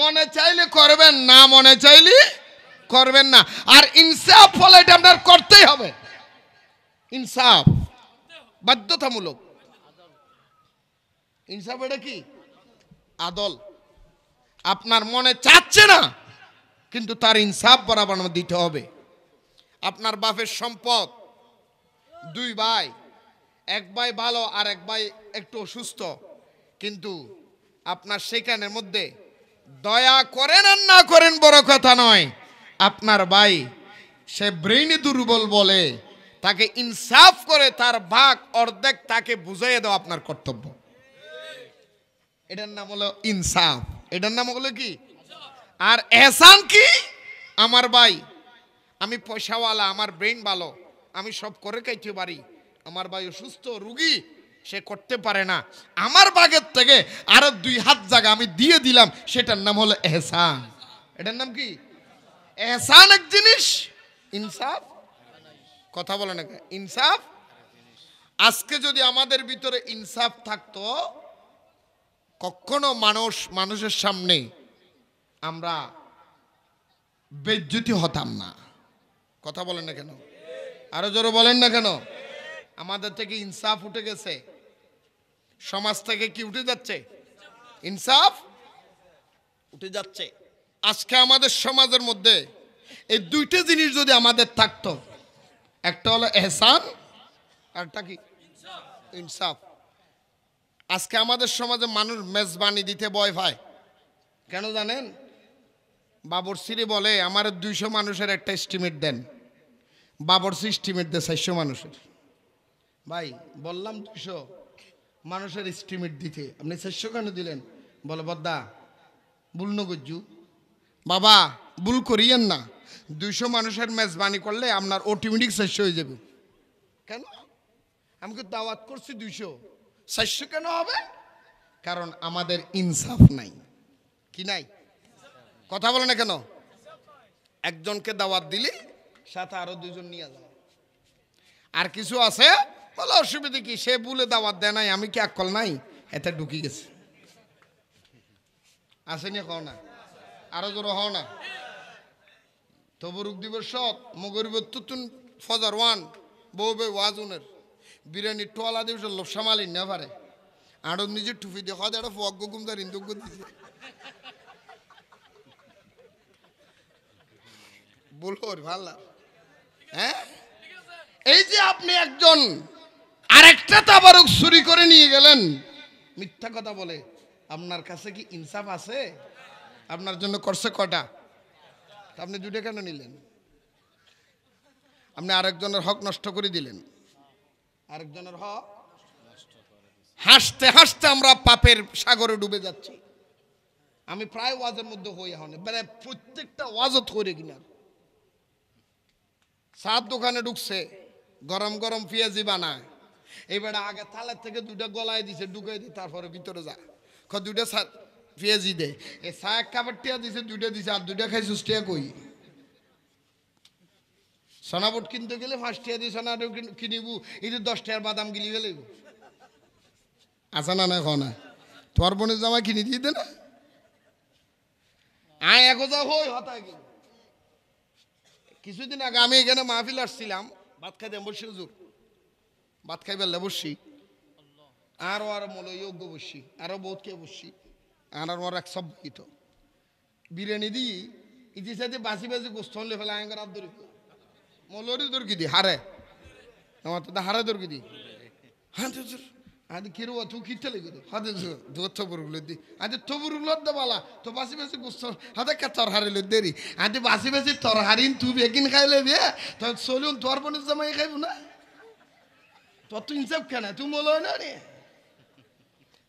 A: মনে চাইলে করবেন, না মনে চাইলে করবেন না। আর ইনসাফ হলো এটা আপনার করতেই হবে। ইনসাফ বাধ্যতামূলক। ইনসাফ এটা কি? আদল। আপনার মনে চাচ্ছে না, কিন্তু তার ইনসাফ বরাবর দিতে হবে। আপনার বাপের সম্পদ 2 ভাই, 1 ভাই ভালো আর 1 ভাই একটু অসুস্থ, কিন্তু আপনার সেখানের মধ্যে দয়া করেন আর না করেন বড় কথা নয়। আপনার ভাই সে ব্রেইনে দুর্বল বলে তাকে ইনসাফ করে তার ভাগ অর্ধেক তাকে বুঝাইয়ে দেওয়া আপনার কর্তব্য। এটার নাম হলো ইনসাফ। এটার নাম হলো কি? আর এহসান কি? আমার ভাই আমি পয়সাওয়ালা, আমার ব্রেইন ভালো, আমি সব করে খাইতে পারি, আমার ভাই অসুস্থ রুগী, সে করতে পারে না, আমার ভাগের থেকে আরো 2 হাত জায়গা আমি দিয়ে দিলাম, সেটার নাম হলো এহসান। এটার নাম কি? এহসান এক জিনিস, ইনসাফ কথা বলে না। ইনসাফ আজকে যদি আমাদের ভিতরে ইনসাফ থাকতো, কখনো মানুষের সামনে আমরা বেজ্জতি হতাম না। কথা বলেন না কেন? আরো জোরে বলেন না কেন? আমাদের থেকে ইনসাফ উঠে গেছে, সমাজ থেকে কি উঠে যাচ্ছে? ইনসাফ উঠে যাচ্ছে। আজকে আমাদের সমাজের মধ্যে এই দুইটা জিনিস যদি আমাদের থাকতো, একটা হলো এহসান, আরটা কি? ইনসাফ। আজকে আমাদের সমাজে মানুষ মেজবানি দিতে ভয় পায়। কেন জানেন? বাবরসিরে বলে আমার 200 মানুষের একটা এস্টিমেট দেন। বাবরসি এস্টিমেট দেয় 400 মানুষের। ভাই বললাম 200 মানুষের এস্টিমেট দিতে, আপনি 400 কেন দিলেন? বলে বদ্দা ভুল নগজ্জু বাবা, ভুল করিয়েন না। 200 মানুষের মেজবানি করলে আপনার অটোমেটিক 400 হয়ে যাবে। কেন? আমাকে দাওয়াত করছি 200, 400 কেন হবে? কারণ আমাদের ইনসাফ নাই। কি নাই? কথা বলে না কেন? একজনকে দাওয়াত দিলে সাথে আরো 2 জন নিয়ে যাও। আর কিছু আছে বলে অসুবিধা কি, সে বলে দাওয়াত দেয় নাই, আমি কি আকল নাই, এতে ঢুকি গেছে। আসেনি কও না? আরো জোর হও না। তবরুক দিবস মগরিব তুতুন ফজর ওয়ান বউবে ওয়াজুনের বিরিয়ানি টোয়ালা দিবস লোকসামালি না পারে আরো নিজে টুপি দিয়ে খাওয়া একটা ফগ গুমদার ইন্দুক দিছে। বলবো ভাল্লা। হ্যাঁ, এই যে আপনি একজন আরেকটা তাবারক চুরি করে নিয়ে গেলেন, মিথ্যা কথা বলে, আপনার কাছে কি ইনসাফ আছে? আপনার জন্য করছে কটা? আপনি 2টা কেন নিলেন? আপনি আরেকজনের হক নষ্ট করে দিলেন। আরেকজনের হক হাসতে হাসতে আমরা পাপের সাগরে ডুবে যাচ্ছি। আমি প্রায় ওয়াজের মধ্যে হই, এখন মানে প্রত্যেকটা ওয়াজত করে কিনা সাত দোকানে ঢুকছে, গরম গরম পেঁয়াজি বানায়, এবার আগে থালের থেকে 2টা গলায় দিছে, ঢুকাই দিয়ে তারপরে ভিতরে যা 2টা পেঁয়াজি দে, এ চা 1 কাপের টিয়া দিছে, 2টা দিছে, আর 2টা খাই সুষ্টিয়া কই। সোনাবুট কিনতে গেলে 5 টিয়া দিয়ে সোনা কিনিব, এই যে 10 টাকার বাদাম গিলি গেলে আসা না না না তোর বোনের জামা কিনে দিয়ে দে না। আয় এক যা হই হতায় কি। কিছুদিন আগে আমি এখানে মাহফিল আসছিলাম, ভাত খাইতে বসি, হুজুর ভাত খাই বেললে বসছি, আরো মলো যোগ্য বসছি, আরো বহুত কে বসছি, আর এক সব গীত বিরিয়ানি দিই ইতি সাথে বাসি বাসি গোস্ত হলে ফেলে আয় রাত ধরি মলোরি দরকি দি হারে আমার তো হারে দরকি দি। হ্যাঁ আদি কিরো তুই কিতে লেগে দে হাতে দু থবরগুলো দি আদি থবরগুলো দে বালা তো বাসি বাসি গোস্ত হাতে কে তরহারি লো দেরি আদি বাসি বাসি তরহারিন তুই বেগিন খাইলে বে তো চলুন তোর বোনের জামাই খাইব না তো তুই ইনসাফ কেন তুই মলো না রে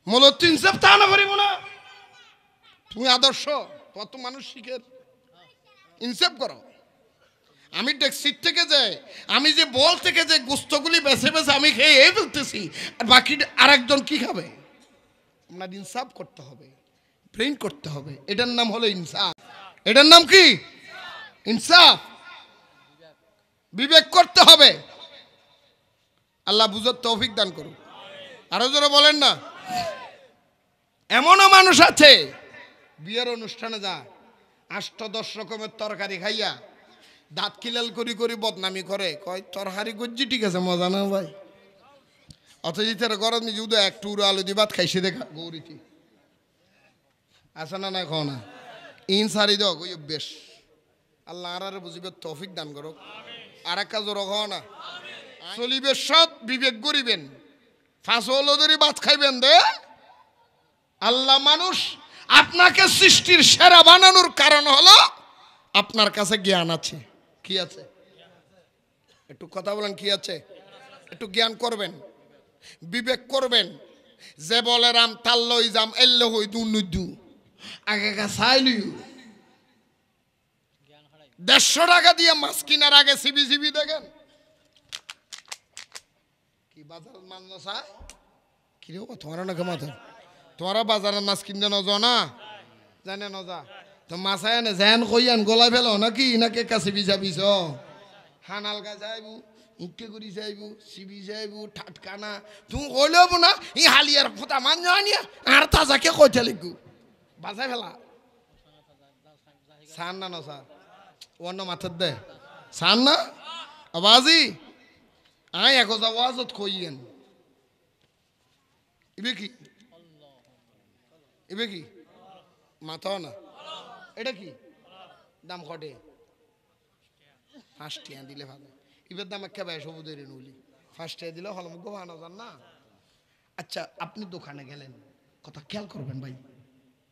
A: মলো তুই ইনসাফ তা না পারিব না। তুমি আদর্শ কত মানুষ শিখের ইনসাফ করো। আমি ট্যাক্সির থেকে যাই, আমি যে বল থেকে যে গোস্তগুলি বেছে বেছে আমি খেয়ে ফেলতেছি, আর বাকি আরেকজন কি খাবে? আপনার ইনসাফ করতে হবে, ব্রেন করতে হবে। এটার নাম হলো ইনসাফ। এটার নাম কি? ইনসাফ। বিবেক করতে হবে। আল্লাহ বুঝার তৌফিক দান করুন। আরো জোরে বলেন না। এমনও মানুষ আছে বিয়ের অনুষ্ঠানে যা 8-10 রকমের তরকারি খাইয়া দাঁত কিলাল করি করি বদনামি করে, কয় তরহারি গজ্জি ঠিক আছে মজা না ভাই, অথচ তার গরম নিজে উদয় একটু আলু দিয়ে ভাত খাইছে দেখা গৌরীটি আসে না না খাও না ইন সারি দাও ওই বেশ। আল্লাহ আর বুঝিবে তৌফিক দান করো। আর এক কাজ খাও না চলিবে সৎ বিবেক করিবেন, ফাঁসলো ধরে ভাত খাইবেন দে। আল্লাহ মানুষ আপনাকে সৃষ্টির সেরা বানানোর কারণ হলো আপনার কাছে জ্ঞান আছে। কি আছে? একটু কথা বলেন, কি আছে? একটু জ্ঞান করবেন, বিবেক করবেন। যে বলে রাম তাল্লই যাম এল্লে হই দু নুদু আগে চাইলি 150 টাকা দিয়ে মাছ কিনার আগে সিবি সিবি দেখেন কি বাজার মাছ না চায় কি রে তোমার না মাথা তোমরা বাজারের মাছ কিনতে নজো না জানে নজা তো মাছায় না যেন কইয়ান গলায় ফেলো নাকি নাকি কাছে বিছা বিছ হানাল গা যাইবু ইকে করি যাইব সিবি যাইব ঠাটকানা তুমি কইলেব না ই হালিয়ার ফোতা মান জানিয়া আর তাজাকে কইতে লিখু বাজাই ফেলা সান না না স্যার অন্য মাথার দে সান না আবাজি আয় এক আওয়াজত কইয়েন ইবে কি ইবে কি মাথা না এটা কি দাম কটে 5 টাকা দিলে ভালো ইবের দাম একটা বেশ সবুদের নলি 5 টাকা দিলে হলম গোহানো যান না আচ্ছা আপনি দোকানে গেলেন কথা খেয়াল করবেন ভাই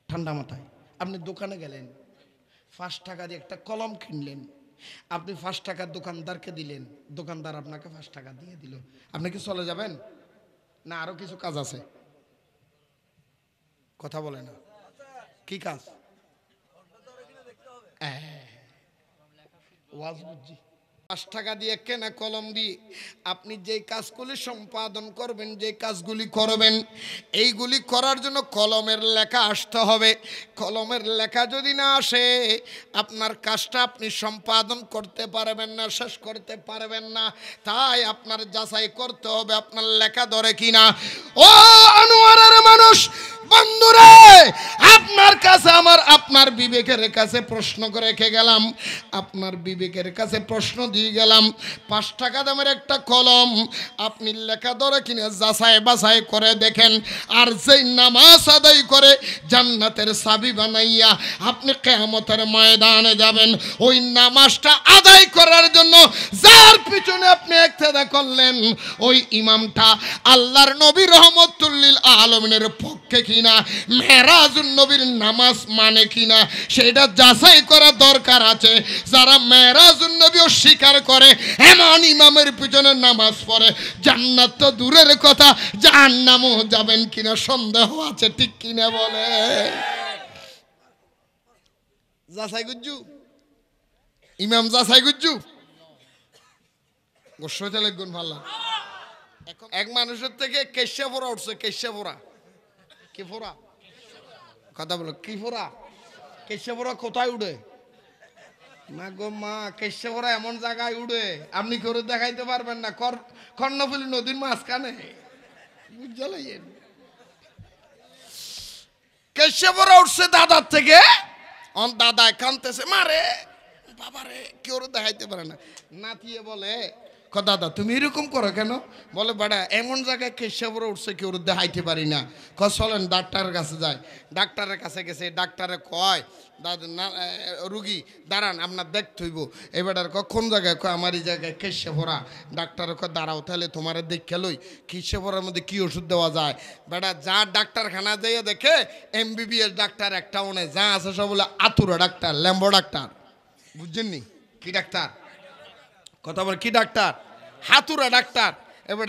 A: ঠান্ডা মাথায় আপনি দোকানে গেলেন 5 টাকা দিয়ে একটা কলম কিনলেন আপনি 5 টাকা দোকানদারকে দিলেন দোকানদার আপনাকে 5 টাকা দিয়ে দিল আপনি কি চলে যাবেন না আরো কিছু কাজ আছে কথা বলে না কি কাজ ওয়াজ বুঝছি 5 টাকা দিয়ে কেনা কলম দিয়ে আপনি যে কাজগুলি সম্পাদন করবেন যে কাজগুলি করবেন এইগুলি করার জন্য কলমের লেখা আসতে হবে কলমের লেখা যদি না আসে আপনার কাজটা আপনি সম্পাদন করতে পারবেন না শেষ করতে পারবেন না তাই আপনার যাচাই করতে হবে আপনার লেখা ধরে কিনা ও আনোয়ারের মানুষ বন্ধুরে আপনার কাছে আমার আপনার বিবেকের কাছে প্রশ্ন করে রেখে গেলাম আপনার বিবেকের কাছে প্রশ্ন দিয়ে গেলাম 5 টাকা দামের একটা কলম আপনি লেখা ধরে কিনে যাচাই বাছাই করে দেখেন আর যেই নামাজ আদায় করে জান্নাতের চাবি বানাইয়া আপনি কিয়ামতের ময়দানে যাবেন ওই নামাজটা আদায় করার জন্য যার পিছনে আপনি ইক্তেদা করলেন ওই ইমামটা আল্লাহর নবী রহমতুল লিল আলামিনের পক্ষে কিনা মেরাজুন নবীর নামাজ মানে কিনা সেটা যাচাই করা দরকার আছে যারা মেরাজুন নবী স্বীকার করে এমন ইমামের পিছনে নামাজ পড়ে জান্নাত তো দূরের কথা জাহান্নামও যাবেন কিনা সন্দেহ আছে ঠিক কিনা বলে যাচাই গুজ্জু ইমাম যাচাই গুজ্জু গোসতে লাগুন ভালো এক মানুষের থেকে কেশা ফোড়া উঠছে কেশা ফোড়া কি ফোড়া কথা বলো কি ফোড়া কেশা ফোড়া কোথায় উঠে না গো মা কেশা ফোড়া এমন জায়গায় উঠে আপনি করে দেখাইতে পারবেন না কর্ণফুলী নদীর মাঝখানে বুঝলেন কেশা ফোড়া উঠছে দাদার থেকে দাদা কানতেছে মারে বাবারে কেউ দেখাইতে পারে না নাতিয়ে বলে দাদা তুমি এরকম করো কেন বলে বাড়া এমন জায়গায় কেশা পরে উঠছে কেউ দেখাইতে পারি না চলেন ডাক্তারের কাছে যায় ডাক্তারের কাছে গেছে ডাক্তারে কয় রুগী দাঁড়ান আপনার দেখতে হইব এবার কোন জায়গায় আমার এই জায়গায় কেশা ভরা ডাক্তার দাঁড়াও তাহলে তোমার দেখে লই কেশা ভরার মধ্যে কি ওষুধ দেওয়া যায় বেটা যা ডাক্তারখানা যাইয়া দেখে MBBS ডাক্তার একটা মনে যা আছে সব বলে আতুরা ডাক্তার ল্যাম্বো ডাক্তার বুঝছেননি কি ডাক্তার কথা বল কি ডাক্তার হাতুরা ডাক্তার এবার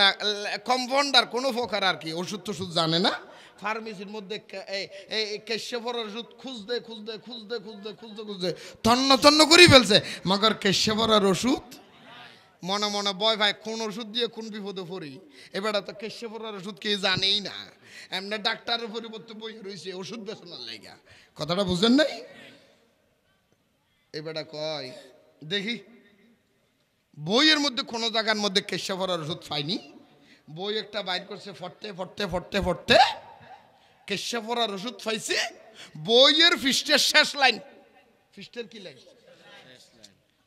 A: কম্পাউন্ডার কোনো প্রকার আর কি ওষুধ টষুধ জানে না ফার্মেসির মধ্যে কেশবরের ওষুধ খুঁজতে খুঁজতে খুঁজতে খুঁজতে খুঁজতে খুঁজতে তন্ন তন্ন করেই ফেলছে মগর কেশবরের ওষুধ মনে মনে বয় ভাই কোন ওষুধ দিয়ে কোন বিপদে পড়ি এবার তো কেশবরের ওষুধ কে জানেই না এমনি ডাক্তারের পরিবর্তে বই রয়েছে ওষুধ বেচনার লাইগা কথাটা বুঝেন নাই এবারটা কয় দেখি বইয়ের মধ্যে কোনো জায়গার মধ্যে কেশা ভরার ওষুধ পাইনি বই একটা বাইর করছে ফটতে ফটতে ফটতে ফটতে কেশা ভরার ওষুধ পাইছে বইয়ের ফিস্টের শেষ লাইন ফিস্টের কি লাইন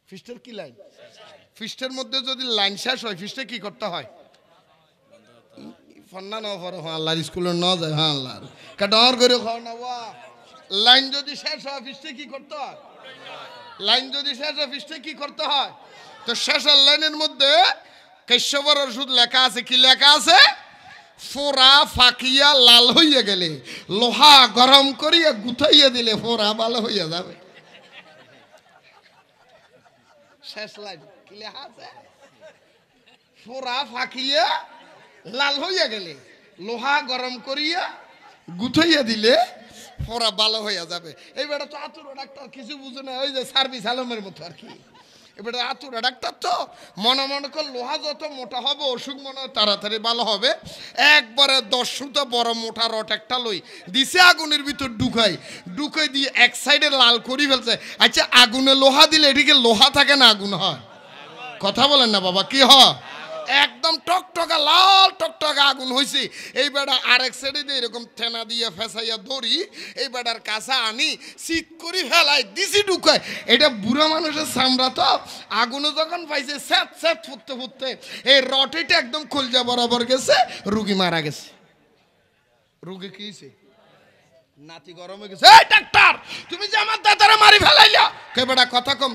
A: ফিস্টের কি লাইন ফিস্টের মধ্যে যদি লাইন শেষ হয় ফিস্টে কি করতে হয় ফন্না না পড়ো হ্যাঁ আল্লাহর স্কুলে ন যায় হ্যাঁ আল্লাহর কাটর করে খাও না লাইন যদি শেষ হয় ফিস্টে কি করতে হয় লাইন যদি শেষ হয় ফিস্টে কি করতে হয় তো শেষের লাইনের মধ্যে কেশবর ওষুধ লেখা আছে কি লেখা আছে ফোড়া ফাঁকিয়া লাল হইয়া গেলে লোহা গরম করিয়া গুথাইয়া দিলে ফোড়া ভালো হইয়া যাবে শেষ লাইন কি লেখা আছে ফোড়া ফাঁকিয়া লাল হইয়া গেলে লোহা গরম করিয়া গুথাইয়া দিলে ফোড়া ভালো হইয়া যাবে এইবার তো আতুরা ডাক্তার কিছু বুঝে না ওই যে সার্ভিস আলমের মতো আর কি এবারে আতুরা ডাক্তার তো মনে মনে কর লোহা যত মোটা হবে অসুখ মনে তাড়াতাড়ি ভালো হবে একবারে 10 সুতা বড় মোটা রড একটা লই দিছে আগুনের ভিতর ঢুকাই দিয়ে এক সাইডে লাল করি ফেলছে আচ্ছা আগুনে লোহা দিলে এদিকে লোহা থাকে না আগুন হয় কথা বলেন না বাবা, কি হ একদম টকটকা লাল টকটকা আগুন হয়েছে। এই বেড়া আরেক সাইডে দিয়ে এরকম থেনা দিয়ে ফেসাইয়া ধরি, এই বেড়ার কাছা আনি শীত করি ফেলাই দিছি ঢুকায়। এটা বুড়া মানুষের চামড়া তো, আগুনে যখন পাইছে স্যাঁত স্যাঁত ফুটতে ফুটতে এই রটিটা একদম কলজা বরাবর গেছে, রুগী মারা গেছে। রুগী কি হয়েছে? নাতি গরম হয়ে গেছে। এই ডাক্তার, তুমি যে আমার দাদারে মারি ফেলাইলা। কে বেটা কথা কম,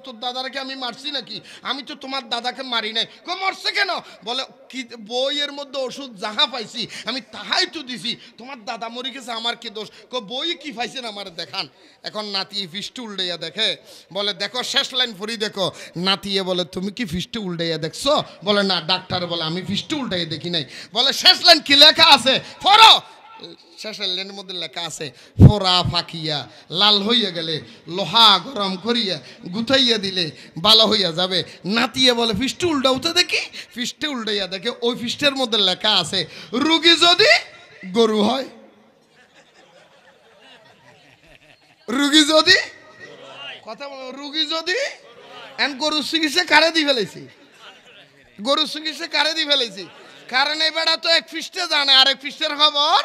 A: তোর দাদাকে আমি মারছি নাকি? আমি তো তোমার দাদাকে মারি নাই। কো মরছে কেন? বলে কি বইয়ের মধ্যে ওষুধ যাহা পাইছি আমি তাহাই তো দিছি, তোমার দাদা মরি গেছে, আমার কি দোষ? কো বই কি পাইছেন আমার দেখান। এখন নাতি ফিস্টে উল্টাইয়া দেখে, বলে দেখো শেষ লাইন পড়ি দেখো। নাতিয়ে বলে তুমি কি ফিস্টে উল্টাইয়া দেখছো? বলে না। ডাক্তার বলে আমি ফিস্টে উল্টাইয়া দেখি নাই। বলে শেষ লাইন কি লেখা আছে পড়ো। শেষের লাইনের মধ্যে লেখা আছে ফোড়া ফাঁকিয়া লাল হইয়া গেলে লোহা গরম করিয়া গুথাইয়া দিলে ভালো হইয়া যাবে। নাতিয়ে বলে ফিস্টে উল্টাউতে দেখি। ফিস্টে উল্টাইয়া দেখে ওই ফিস্টের মধ্যে লেখা আছে রুগী যদি গরু হয়, রুগী যদি কথা বল, রুগী যদি এন গরুর চিকিৎসা কারে দিয়ে ফেলেছি, গরুর চিকিৎসা কারে দিয়ে ফেলেছি। কারণ এই বেড়া তো এক ফিস্টে জানে, আরেক ফিস্টের খবর